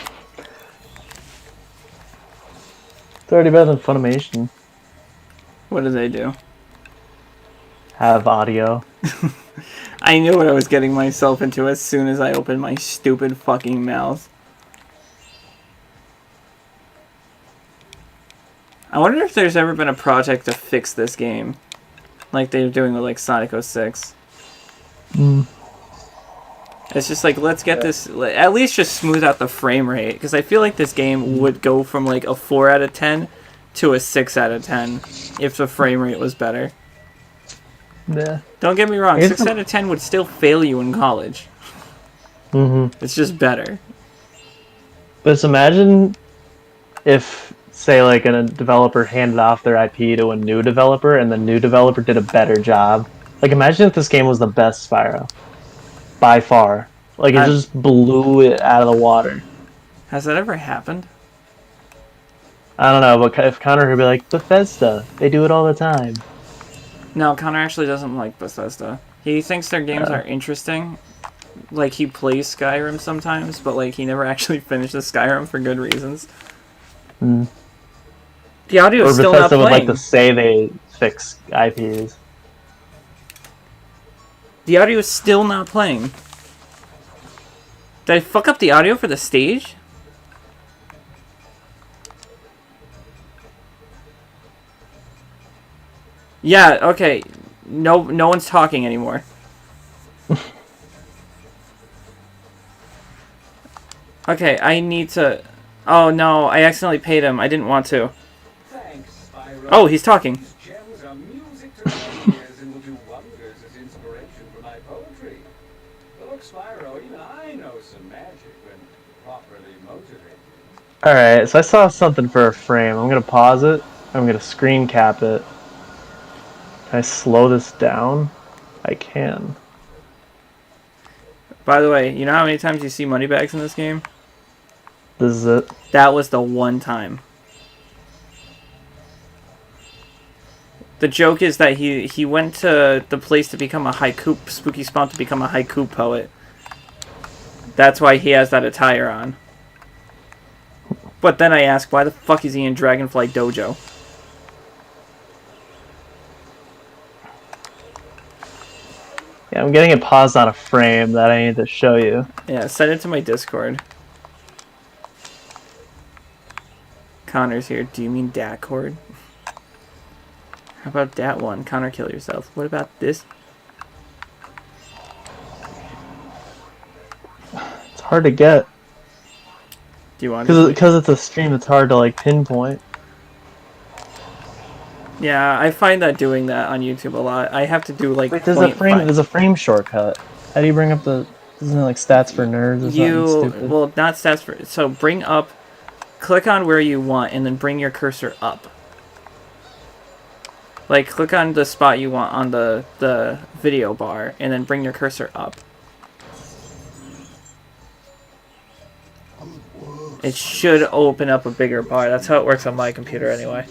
already better than Funimation. What do they do? Have audio. I knew what I was getting myself into as soon as I opened my stupid fucking mouth. I wonder if there's ever been a project to fix this game. Like they're doing with like Sonic 06. It's just like, let's get this, at least just smooth out the frame rate. Because I feel like this game would go from like a 4 out of 10 to a 6 out of 10 if the frame rate was better. Yeah. Don't get me wrong, 6 out of 10 would still fail you in college. It's just better. But just imagine if, say, like a developer handed off their IP to a new developer, and the new developer did a better job. Like, imagine if this game was the best Spyro. By far. Like, it just blew it out of the water. Has that ever happened? I don't know, but if Connor would be like, Bethesda, they do it all the time. No, Connor actually doesn't like Bethesda. He thinks their games are interesting. Like, he plays Skyrim sometimes, but, like, he never actually finishes Skyrim for good reasons. The audio is still Bethesda not would playing. like to say they fix IPs. The audio is still not playing. Did I fuck up the audio for the stage? Yeah, okay. No one's talking anymore. Okay, I need to... Oh no, I accidentally paid him. I didn't want to. Thanks, Spyro. Oh, he's talking. These gems are music to my ears and will do wonders as inspiration for my poetry. But look, Spyro, even I know some magic when properly motivated. Alright, so I saw something for a frame. I'm gonna pause it. I'm gonna screen cap it. Can I slow this down? I can. By the way, you know how many times you see moneybags in this game? This is it. That was the one time. The joke is that he went to the place to become a haiku, Spooky Spawn to become a haiku poet. That's why he has that attire on. But then I ask, why the fuck is he in Dragonfly Dojo? Yeah, I'm getting it paused on a frame that I need to show you. Yeah, send it to my Discord. Connor's here. Do you mean Datcord? How about that one? Connor, kill yourself. What about this? It's hard to get. Do you want to? Because it's a stream, it's hard to like pinpoint. Yeah, I find that doing that on YouTube a lot. I have to do like. Wait, there's a frame shortcut. How do you bring up the? Isn't it like stats for nerds or something stupid? Well, not stats for. So bring up, click on where you want, and then bring your cursor up. Like, click on the spot you want on the video bar, and then bring your cursor up. It should open up a bigger bar. That's how it works on my computer anyway.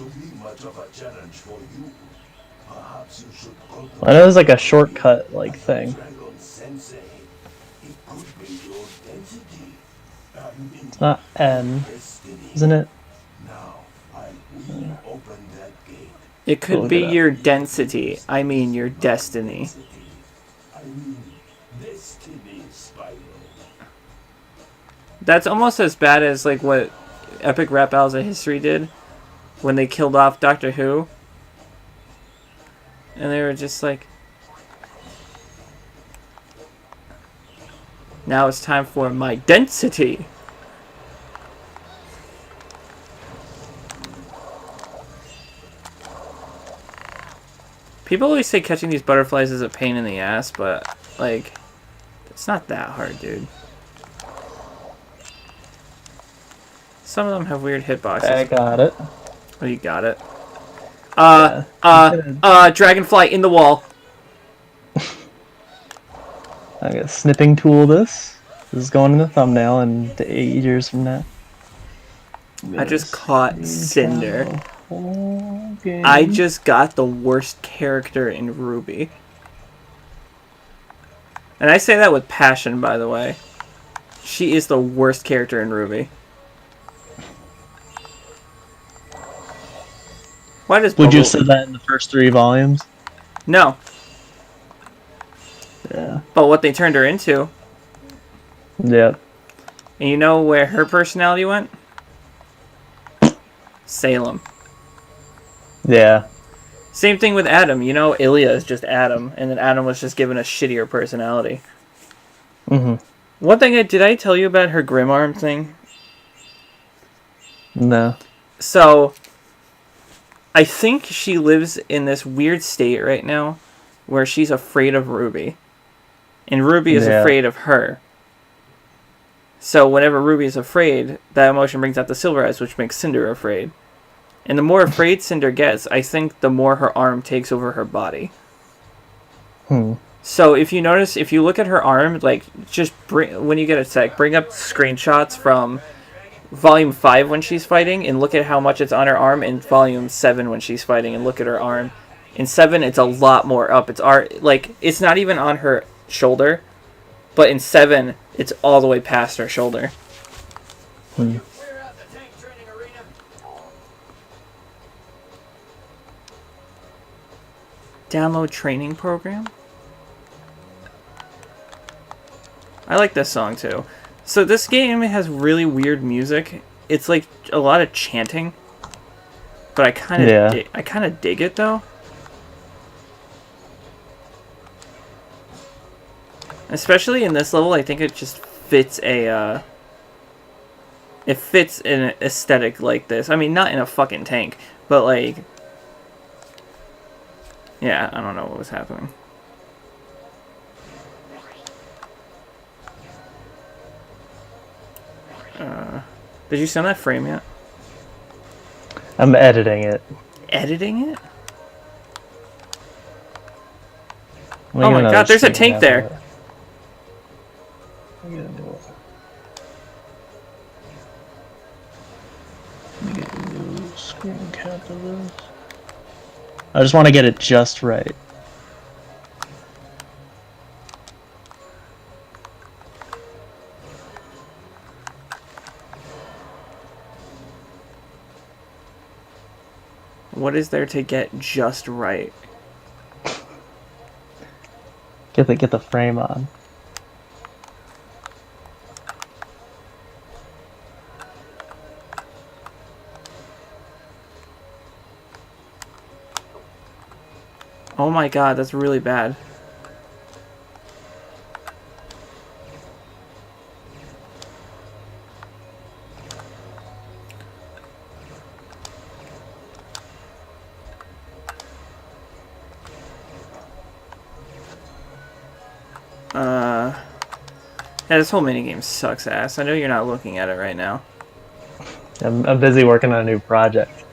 I know there's like a shortcut like thing. It's not N, isn't it? It could be your density. I mean your destiny. That's almost as bad as like what Epic Rap Battles of History did when they killed off Doctor Who. And they were just like, now it's time for my density. People always say catching these butterflies is a pain in the ass, but like, it's not that hard, dude. Some of them have weird hitboxes. I got it. Oh, you got it. Dragonfly in the wall. I got a snipping tool. This is going in the thumbnail, and 8 years from now. I just caught Cinder. I just got the worst character in Ruby. And I say that with passion, by the way. She is the worst character in Ruby. Why does Would you have said that in the first 3 volumes? No. The Yeah. But what they turned her into, Yep. and you know where her personality went? Salem. Yeah. Same thing with Adam. You know, Ilya is just Adam, and then Adam was just given a shittier personality. Mm-hmm. One thing did I tell you about her Grimarm thing? No. So, I think she lives in this weird state right now where she's afraid of Ruby. And Ruby is Yeah. afraid of her. So whenever Ruby is afraid, that emotion brings out the Silver Eyes, which makes Cinder afraid. And the more afraid Cinder gets, I think the more her arm takes over her body. So if you notice, if you look at her arm, like, just when you get a sec, bring up screenshots from Volume 5 when she's fighting, and look at how much it's on her arm, and Volume 7 when she's fighting, and look at her arm. In 7, it's a lot more up. It's not even on her shoulder, but in 7, it's all the way past her shoulder. Download training program? I like this song too. So this game has really weird music. It's like a lot of chanting, but I kind of dig it though. Especially in this level, I think it just fits an aesthetic like this. I mean, not in a fucking tank, but like, yeah, I don't know what was happening. Did you send that frame yet? I'm editing it. Editing it? Well, Oh my god, there's a tank there. Let me get a new screen cap of this. I just want to get it just right. What is there to get just right? Get the frame on. Oh my god, that's really bad. Yeah, this whole minigame sucks ass. I know you're not looking at it right now. I'm busy working on a new project.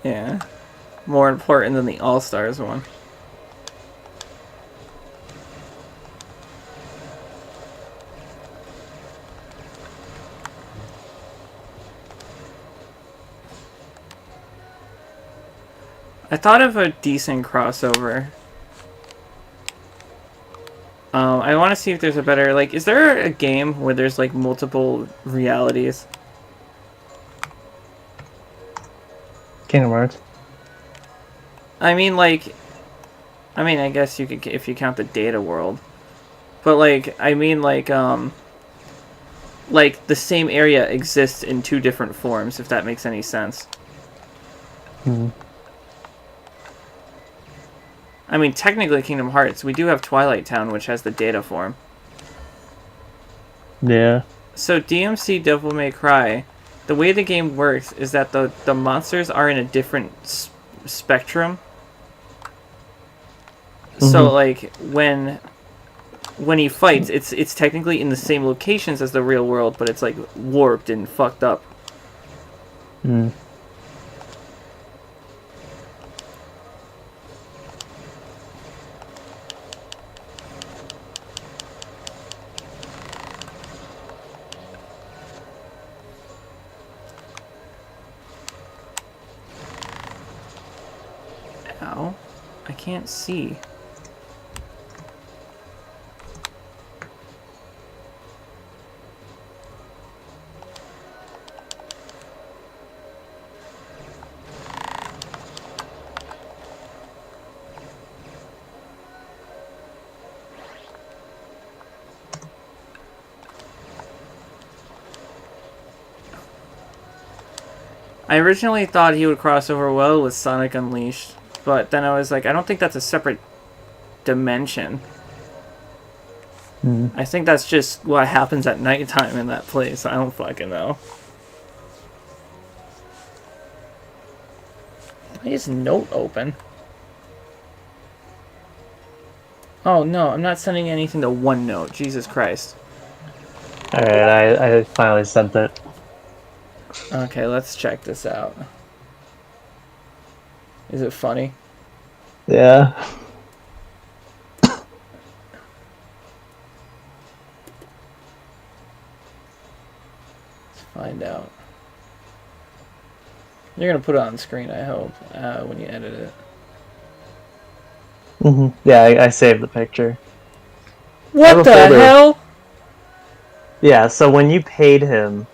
Yeah. More important than the All-Stars one. I thought of a decent crossover. I want to see if there's a better, like, is there a game where there's, like, multiple realities? Kingdom Hearts. I mean, like, I guess you could, if you count the data world. But, like, I mean, like, the same area exists in two different forms, if that makes any sense. I mean, technically Kingdom Hearts, we do have Twilight Town, which has the data form. Yeah. So DMC Devil May Cry, the way the game works is that the monsters are in a different spectrum. So, like, when he fights, it's technically in the same locations as the real world, but it's, like, warped and fucked up. Ow. I can't see. I originally thought he would cross over well with Sonic Unleashed, but then I was like, I don't think that's a separate dimension. I think that's just what happens at nighttime in that place. I don't fucking know. Why is Note open? Oh no, I'm not sending anything to OneNote. Jesus Christ. Alright, I finally sent it. Okay, let's check this out. Is it funny? Yeah. Let's find out. You're gonna put it on screen, I hope, when you edit it. Yeah, I saved the picture. What the hell? Yeah, so when you paid him,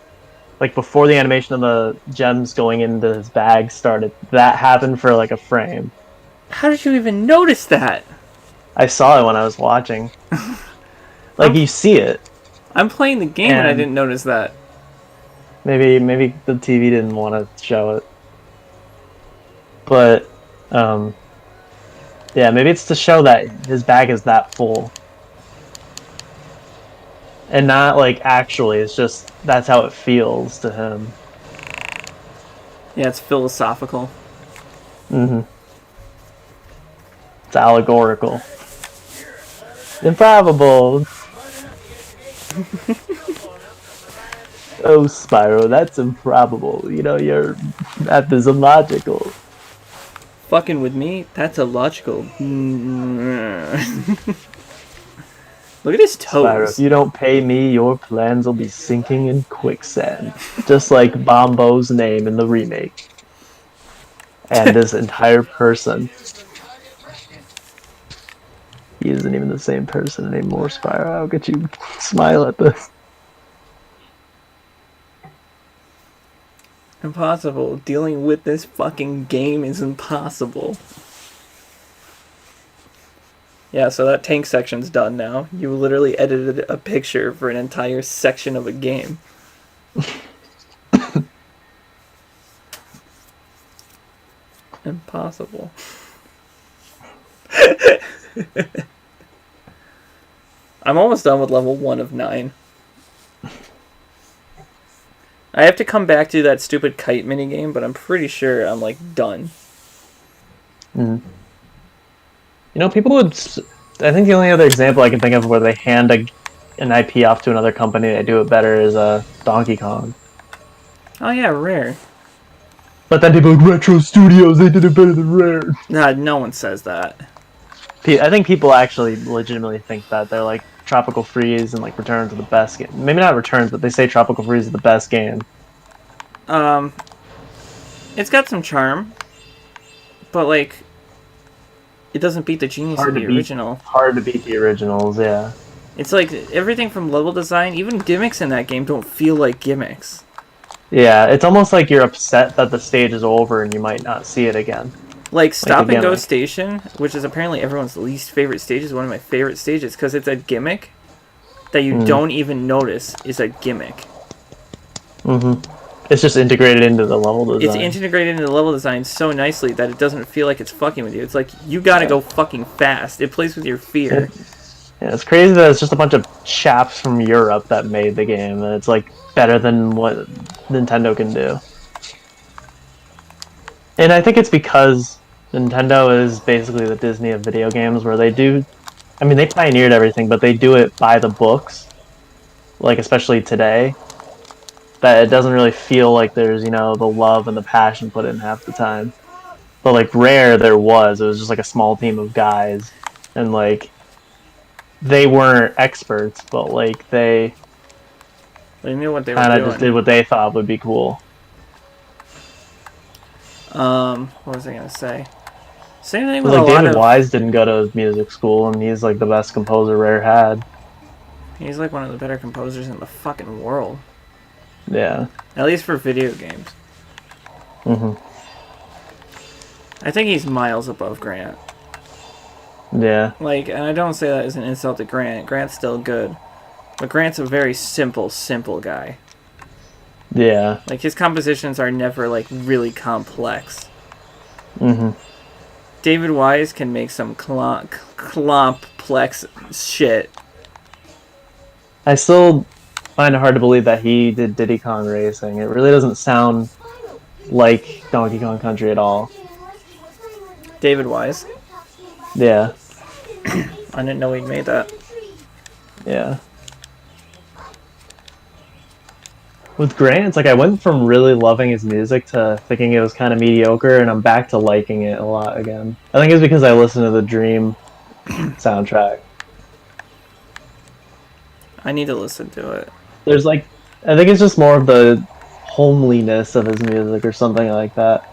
like before the animation of the gems going into his bag started, that happened for like a frame. How did you even notice that? I saw it when I was watching. Like, you see it. I'm playing the game and I And- didn't notice that. Maybe the TV didn't want to show it. But, yeah, maybe it's to show that his bag is that full. And not, like, actually, it's just, that's how it feels to him. Yeah, it's philosophical. It's allegorical. Improbable! Oh, Spyro, that's improbable. You know, that is illogical. Fucking with me? That's illogical. Look at his Spyro, toes. if you don't pay me, your plans will be sinking in quicksand. Just like Bombo's name in the remake. And this entire person. He isn't even the same person anymore, Spyro. How could you smile at this? Impossible. Dealing with this fucking game is impossible. Yeah, so that tank section's done now. You literally edited a picture for an entire section of a game. Impossible. I'm almost done with level 1 of 9. I have to come back to that stupid kite minigame, but I'm pretty sure I'm, like, done. You know, people would... I think the only other example I can think of where they hand an IP off to another company that do it better is Donkey Kong. Oh yeah, Rare. But then people like, Retro Studios, they did it better than Rare. Nah, no one says that. I think people actually legitimately think that. They're like, Tropical Freeze and like Returns are the best game. Maybe not Returns, but they say Tropical Freeze is the best game. It's got some charm, but like, it doesn't beat the genius of the original. Hard to beat the originals, yeah. It's like everything from level design, even gimmicks in that game don't feel like gimmicks. Yeah, it's almost like you're upset that the stage is over and you might not see it again. Like Stop and Go gimmick. Station, which is apparently everyone's least favorite stage, is one of my favorite stages because it's a gimmick that you don't even notice is a gimmick. It's just integrated into the level design. It's integrated into the level design so nicely that it doesn't feel like it's fucking with you. It's like, you gotta go fucking fast. It plays with your fear. Yeah, it's crazy that it's just a bunch of chaps from Europe that made the game, and it's like better than what Nintendo can do. And I think it's because Nintendo is basically the Disney of video games, where they do... I mean, they pioneered everything, but they do it by the books. Like, especially today. That it doesn't really feel like there's, you know, the love and the passion put in half the time. But, like, Rare, there was. It was just, like, a small team of guys. And, like, they weren't experts, but, like, they They knew what they were kind of doing. just did what they thought would be cool. What was I gonna say? Same thing with Like, a lot David of... Wise didn't go to music school, and he's, like, the best composer Rare had. He's like one of the better composers in the fucking world. Yeah. At least for video games. I think he's miles above Grant. Yeah. Like, and I don't say that as an insult to Grant. Grant's still good. But Grant's a very simple guy. Yeah. Like his compositions are never like really complex. Mm-hmm. David Wise can make some complex shit. I still find it hard to believe that he did Diddy Kong Racing. It really doesn't sound like Donkey Kong Country at all. David Wise. Yeah. I didn't know he made that. Yeah. With Grant, it's like I went from really loving his music to thinking it was kind of mediocre, and I'm back to liking it a lot again. I think it's because I listened to the Dream soundtrack. I need to listen to it. There's like, I think it's just more of the homeliness of his music or something like that.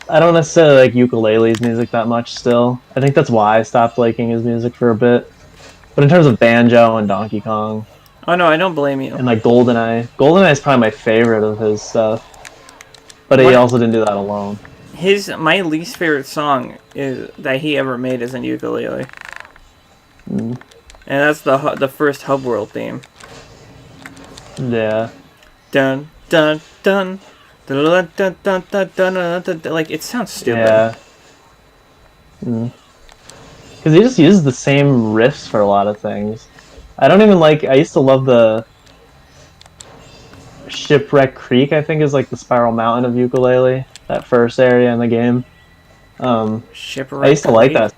I don't necessarily like Ukulele's music that much still. I think that's why I stopped liking his music for a bit. But in terms of Banjo and Donkey Kong Oh no, I don't blame you. and like GoldenEye is probably my favorite of his stuff. But he What- also didn't do that alone. My least favorite song is that he ever made is in Ukulele, Mm. and that's the first Hub World theme. Yeah. Dun dun dun. Dun, dun, dun, dun, dun, dun, dun, dun, dun. Like it sounds stupid. Yeah. Because he just uses the same riffs for a lot of things. I don't even like. I used to love the Shipwreck Creek. I think is like the Spiral Mountain of Ukulele. That first area in the game. Shipwreck I used to like Creek? that.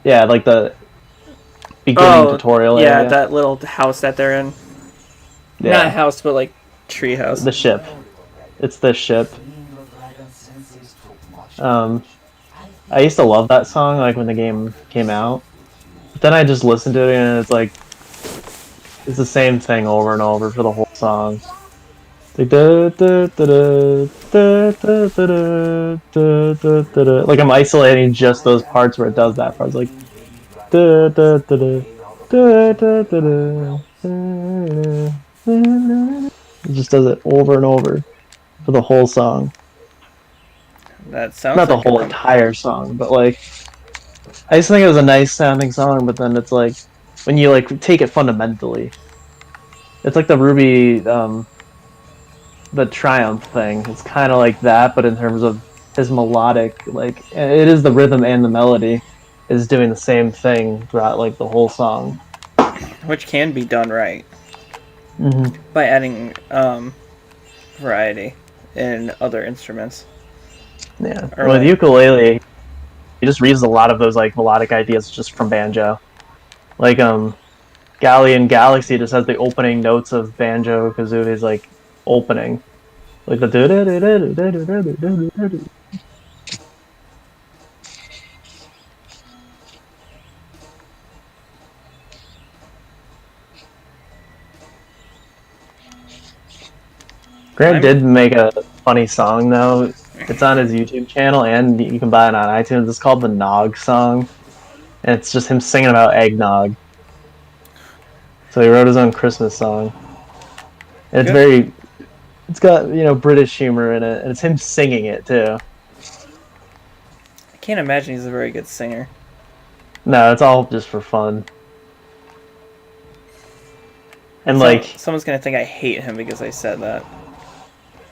Yeah, like the beginning tutorial yeah, area. that little house that they're in. Not a Yeah, house, but like tree house. the ship. It's the ship. I used to love that song like when the game came out. But then I just listened to it and it's like it's the same thing over and over for the whole song. It's like da, da, da, da, da, da, da, da, da, da, da. Like I'm isolating just those parts where it does that part. It's like da, da, da, da, da, da, da, da, da, da. It just does it over and over for the whole song. That sounds Not the like whole entire song, but like I just think it was a nice sounding song, but then it's like when you like take it fundamentally, it's like the Ruby, the Triumph thing. It's kind of like that, but in terms of his melodic, like it is the rhythm and the melody is doing the same thing throughout like the whole song. which can be done right Mm-hmm. by adding variety in other instruments. Yeah, Or with like- ukulele, he just reuses a lot of those like melodic ideas just from banjo. Like Galleon Galaxy just has the opening notes of Banjo Kazooie's like opening, like the Grant did make a funny song though. It's on his YouTube channel and you can buy it on iTunes. It's called the Nog Song, and it's just him singing about eggnog. So he wrote his own Christmas song, and it's got British humor in it, and it's him singing it too. I can't imagine he's a very good singer. No, it's all just for fun. And Someone's gonna think I hate him because I said that.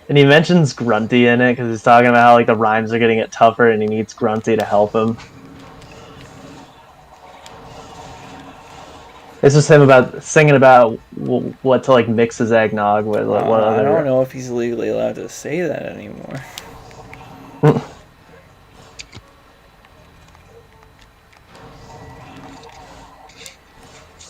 and he mentions Grunty in it because he's talking about how like the rhymes are getting tougher, and he needs Grunty to help him. It's just him singing about what to like mix his eggnog with. Like, what I other... don't know if he's legally allowed to say that anymore.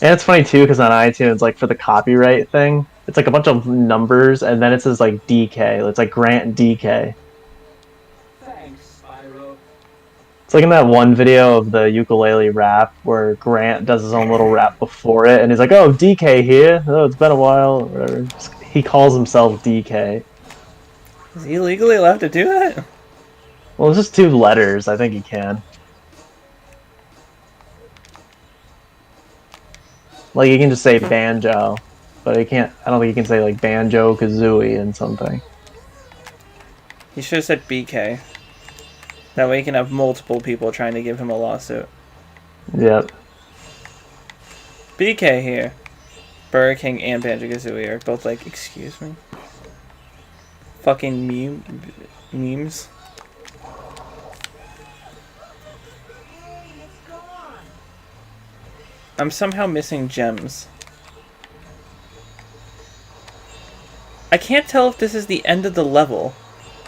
And it's funny too because on iTunes, like for the copyright thing, it's like a bunch of numbers, and then it says like DK. It's like Grant DK. Thanks, Spyro. It's like in that one video of the ukulele rap where Grant does his own little rap before it, and he's like, "Oh, DK here. Oh, it's been a while." Or whatever. He calls himself DK. Is he legally allowed to do that? Well, it's just 2 letters. I think he can. Like he can just say banjo, but he can't. I don't think he can say like Banjo Kazooie and something. He should have said BK. That way he can have multiple people trying to give him a lawsuit. Yep. BK here. Burger King and Banjo-Kazooie are both like, excuse me? Fucking memes. I'm somehow missing gems. I can't tell if this is the end of the level.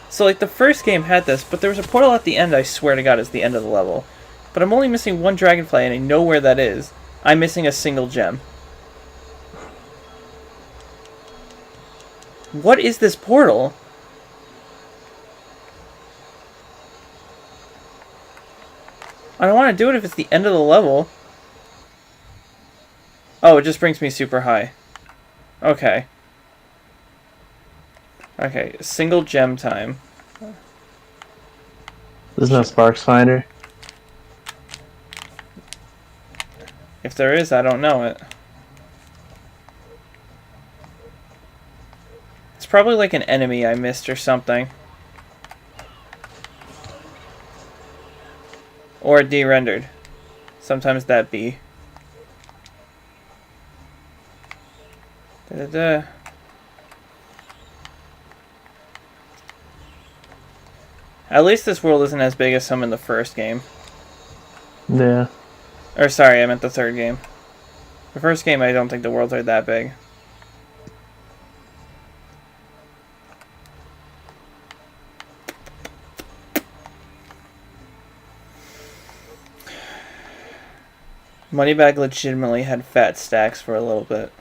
So, like, the first game had this, but there was a portal at the end, I swear to God, is the end of the level. But I'm only missing one Dragonfly, and I know where that is. I'm missing a single gem. What is this portal? I don't want to do it if it's the end of the level. Oh, it just brings me super high. Okay. Okay, single gem time. There's no Sparks Finder. If there is, I don't know it. It's probably like an enemy I missed or something. Or de-rendered. Sometimes that be. Da-da-da. At least this world isn't as big as some in the first game. Yeah. Or sorry, I meant the third game. The first game, I don't think the worlds are that big. Moneybag legitimately had fat stacks for a little bit.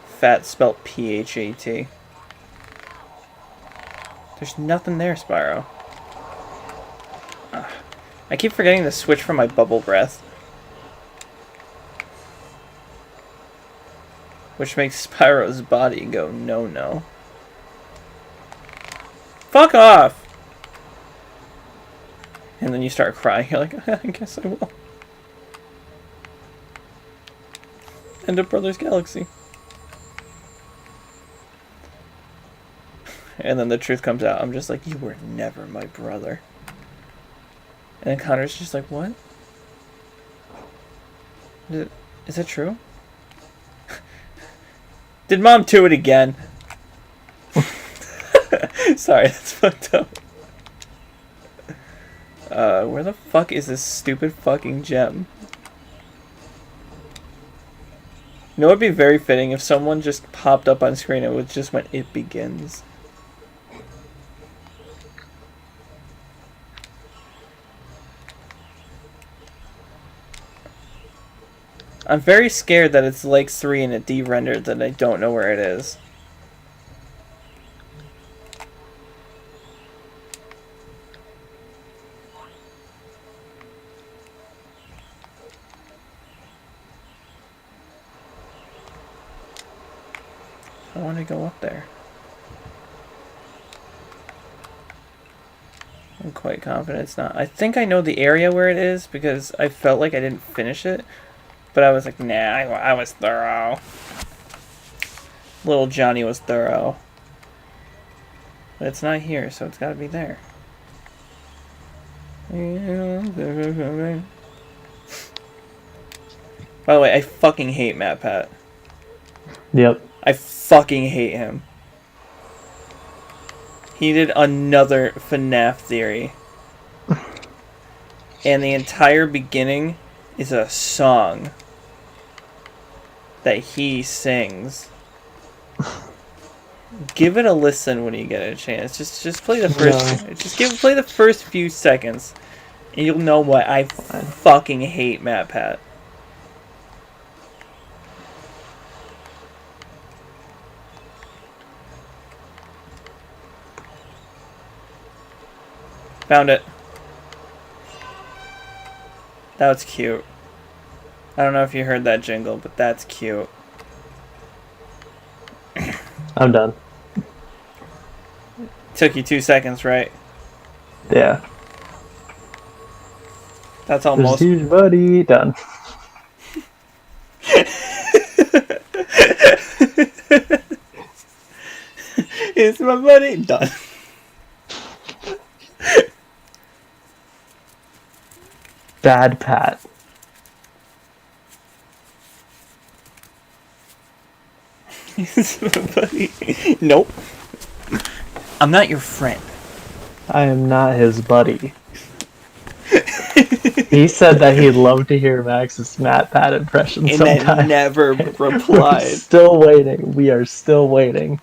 Fat spelt P-H-A-T. There's nothing there, Spyro. I keep forgetting to switch from my bubble breath. Which makes Spyro's body go no-no. Fuck off! And then you start crying. You're like, I guess I will. End of Brothers Galaxy. And then the truth comes out. I'm just like, you were never my brother. And then Connor's just like, what? Is that true? Did Mom do it again? Sorry, that's fucked up. Where the fuck is this stupid fucking gem? You know, it would be very fitting if someone just popped up on screen and it was just when it begins. I'm very scared that it's like 3 and it de-rendered that I don't know where it is. I want to go up there. I'm quite confident it's not. I think I know the area where it is because I felt like I didn't finish it. But I was like, nah, I was thorough. Little Johnny was thorough. But it's not here, so it's gotta be there. By the way, I fucking hate Matt Pat. Yep. I fucking hate him. He did another FNAF theory. And the entire beginning is a song that he sings. Give it a listen when you get a chance. Just play the first play the first few seconds and you'll know why I fucking hate Matt Pat. Found it. That was cute. I don't know if you heard that jingle, but that's cute. I'm done. Took you 2 seconds, right? Yeah. That's almost... There's huge buddy. Done. It's my buddy. Done. Bad Pat. Buddy. Nope. I'm not your friend. I am not his buddy. He said that he'd love to hear Max's Matt Pat impression And sometime. then never We're replied. still waiting. We are still waiting.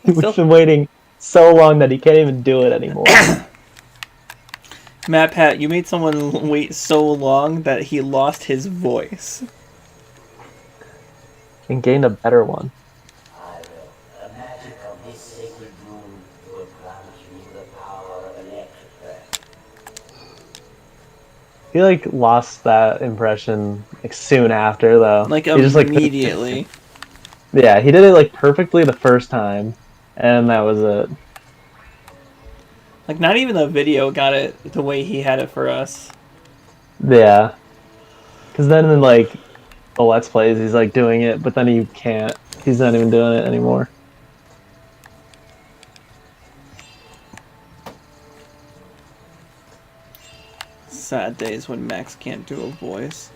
Still- We've been waiting so long that he can't even do it anymore. Matt Pat, you made someone wait so long that he lost his voice. And gained a better one. The magic of this sacred rune will grant you the power of electric. He lost that impression soon after though. Like he just, immediately. Yeah, he did it perfectly the first time, and that was it. Like not even the video got it the way he had it for us. Yeah, because then in the Let's Plays, he's doing it, but then he can't. He's not even doing it anymore. Sad days when Max can't do a voice.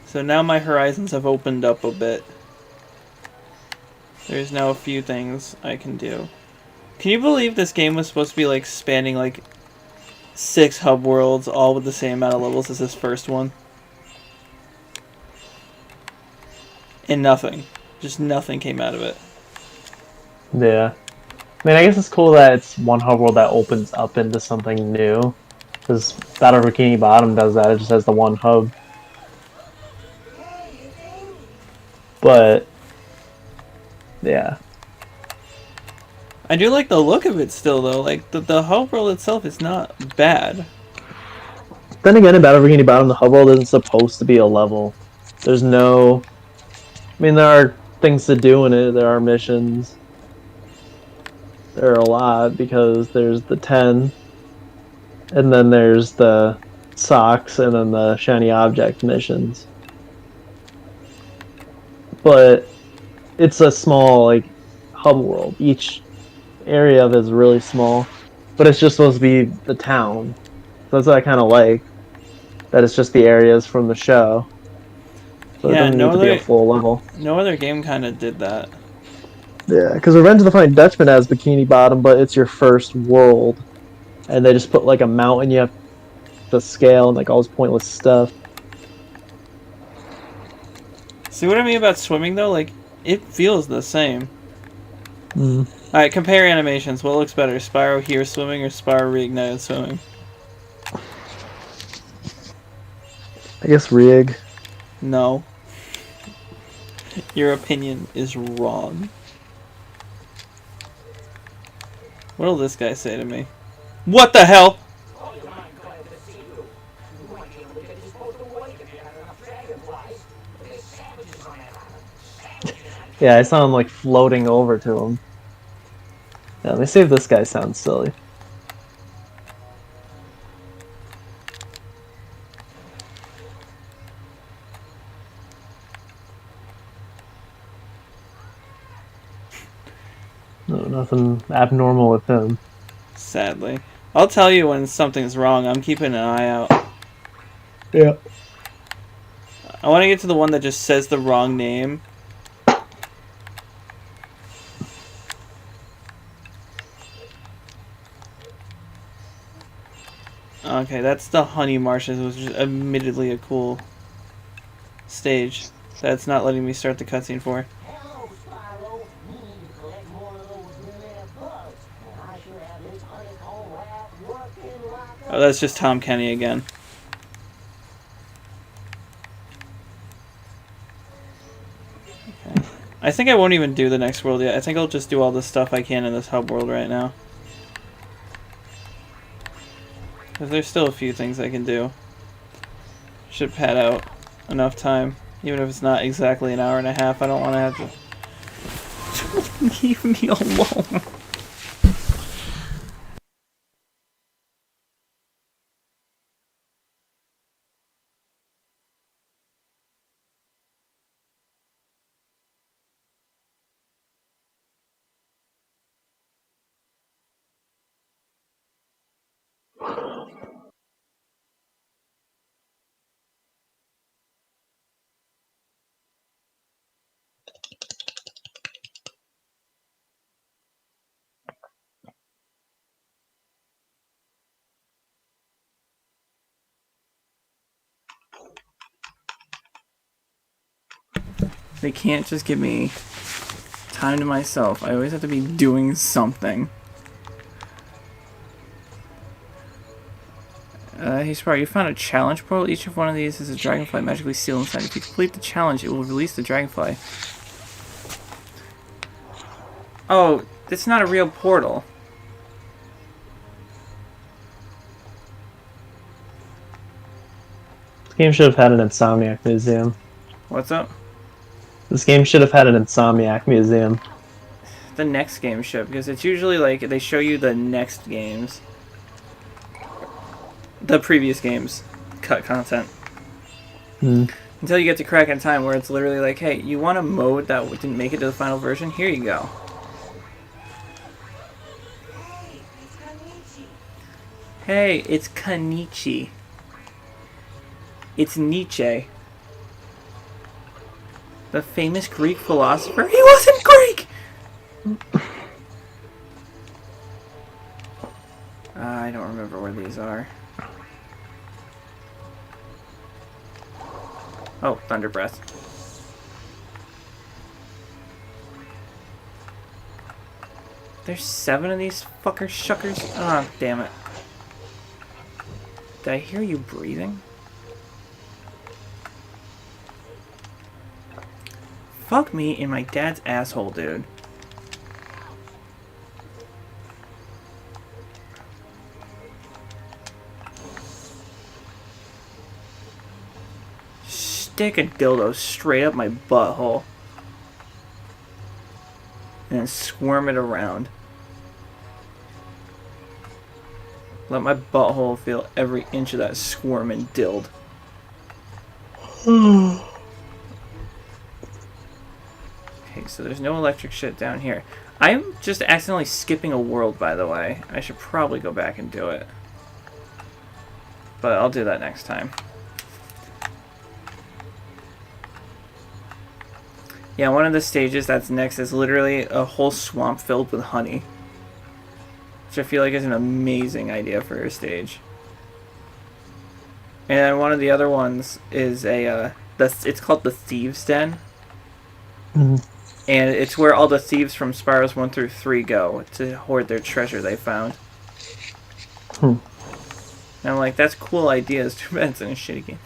So now my horizons have opened up a bit. There's now a few things I can do. Can you believe this game was supposed to be spanning 6 hub worlds, all with the same amount of levels as this first one? And nothing. Just nothing came out of it. Yeah. I mean, I guess it's cool that it's one hub world that opens up into something new. Because Battle of Bikini Bottom does that, it just has the one hub. But, yeah. I do like the look of it still, though. The hub world itself is not bad. Then again, in Battle of Bikini Bottom, the hub world isn't supposed to be a level. There's no... I mean, there are things to do in it. There are missions. There are a lot, because there's the 10, and then there's the socks, and then the shiny object missions. But it's a small, hub world. Each area of it is really small, but it's just supposed to be the town. So that's what I kind of like. That it's just the areas from the show. So it doesn't need to be a full level. No other game kind of did that. Yeah, because Revenge of the Flying Dutchman has Bikini Bottom, but it's your first world. And they just put a mountain you have to scale and all this pointless stuff. See what I mean about swimming, though? It feels the same. Mm. Alright, compare animations. What looks better, Spyro here swimming or Spyro reignited swimming? I guess Rig. No. Your opinion is wrong. What'll this guy say to me? What the hell? Yeah, I saw him floating over to him. Yeah, let me see if this guy sounds silly. No, nothing abnormal with him. Sadly. I'll tell you when something's wrong. I'm keeping an eye out. Yeah. I want to get to the one that just says the wrong name. Okay, that's the Honey Marshes, which is admittedly a cool stage. That's not letting me start the cutscene for. Hello, Spyro. You need to collect more of those rare bugs. And I should have this honeycomb rat working like a... Oh, that's just Tom Kenny again. Okay. I think I won't even do the next world yet. I think I'll just do all the stuff I can in this hub world right now. Because there's still a few things I can do. Should pad out enough time. Even if it's not exactly an hour and a half, I don't want to have to... Leave me alone. They can't just give me time to myself. I always have to be doing something. Hey Spyro, you found a challenge portal. Each of one of these is a dragonfly magically sealed inside. If you complete the challenge, it will release the dragonfly. Oh, it's not a real portal. This game should have had an Insomniac museum. What's up? This game should have had an Insomniac museum. The next game should, because it's usually like they show you the next games. The previous games. Cut content. Until you get to Crack in Time where it's literally like, hey, you want a mode that didn't make it to the final version? Here you go. Hey, it's Kanichi. It's Nietzsche. The famous Greek philosopher. He wasn't Greek! I don't remember where these are. Oh, Thunder Breath. There's 7 of these fucker shuckers? Oh, damn it. Did I hear you breathing? Fuck me in my dad's asshole, dude. Stick a dildo straight up my butthole. And then squirm it around. Let my butthole feel every inch of that squirming dild. Okay, so there's no electric shit down here. I'm just accidentally skipping a world, by the way. I should probably go back and do it. But I'll do that next time. Yeah, one of the stages that's next is literally a whole swamp filled with honey. Which I feel like is an amazing idea for a stage. And one of the other ones is it's called the Thieves' Den. And it's where all the thieves from Spyros 1 through 3 go to hoard their treasure they found. And I'm like, that's a cool idea. It's too bad it's in a shitty game.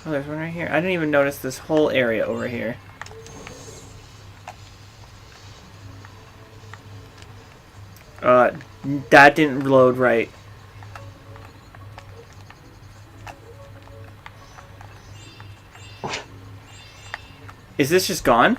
Oh, there's one right here. I didn't even notice this whole area over here. That didn't load right. Is this just gone?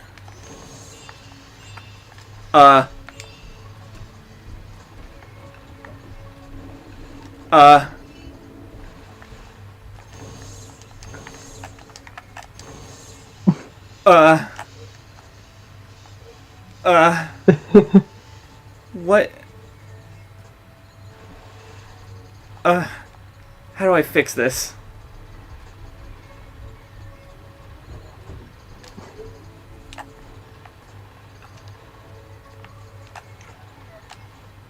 What? How do I fix this?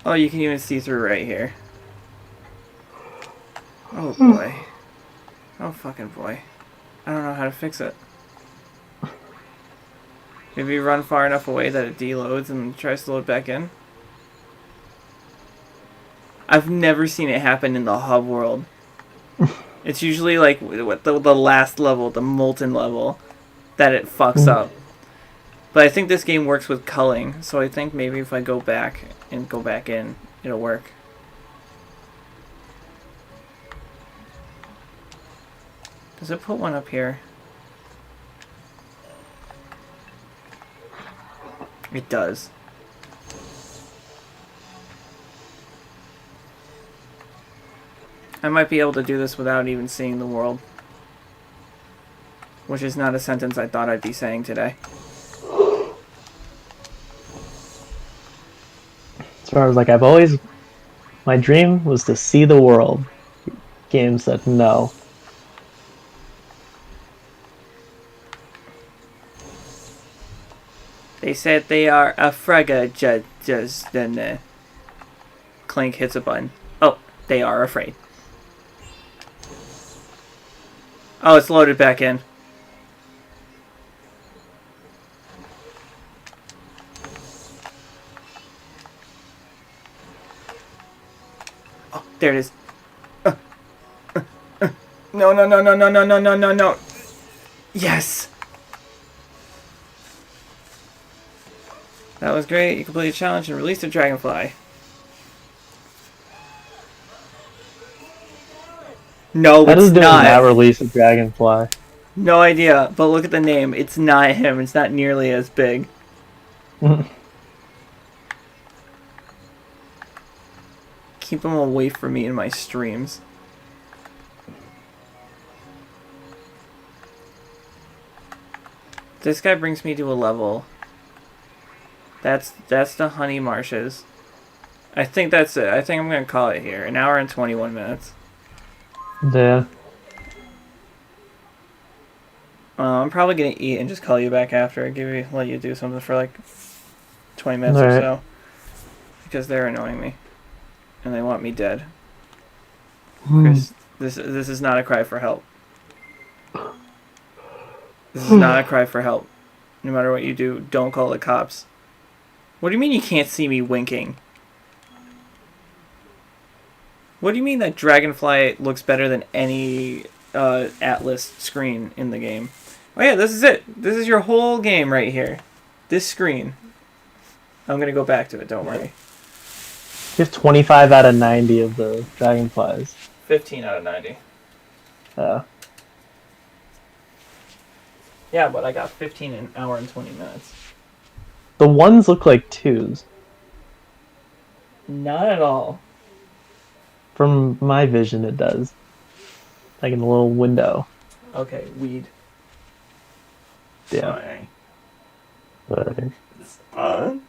Oh, you can even see through right here. Oh boy. Oh fucking boy. I don't know how to fix it. Maybe run far enough away that it deloads and tries to load back in? I've never seen it happen in the hub world. It's usually like what the last level, the molten level, that it fucks up. But I think this game works with culling, so I think maybe if I go back and go back in, it'll work. Does it put one up here? It does. I might be able to do this without even seeing the world. Which is not a sentence I thought I'd be saying today. As far as like my dream was to see the world. Game said no. They said they are a fragga just then. Clank hits a button. Oh, they are afraid. Oh, it's loaded back in. Oh, there it is. No, no, no, no, no, no, no, no, no, no. Yes! That was great. You completed a challenge and released a Dragonfly. No, How it's does doing not. that release a Dragonfly? No idea, but look at the name. It's not him. It's not nearly as big. Keep him away from me in my streams. This guy brings me to a level. That's the honey marshes. I think that's it. I think I'm gonna call it here. 1 hour and 21 minutes. Yeah. I'm probably gonna eat and just call you back after. Let you do something for like 20 minutes or Alright. so. Because they're annoying me. And they want me dead. Chris, this is not a cry for help. This is not a cry for help. No matter what you do, don't call the cops. What do you mean you can't see me winking? What do you mean that Dragonfly looks better than any Atlas screen in the game? Oh yeah, this is it. This is your whole game right here. This screen. I'm going to go back to it, don't worry. You have 25 out of 90 of the Dragonflies. 15 out of 90. Yeah. Yeah, but I got 15 an hour and 20 minutes. The ones look like 2s. Not at all. From my vision, it does. Like in a little window. Okay, weed. Yeah. Sorry. But It's fun.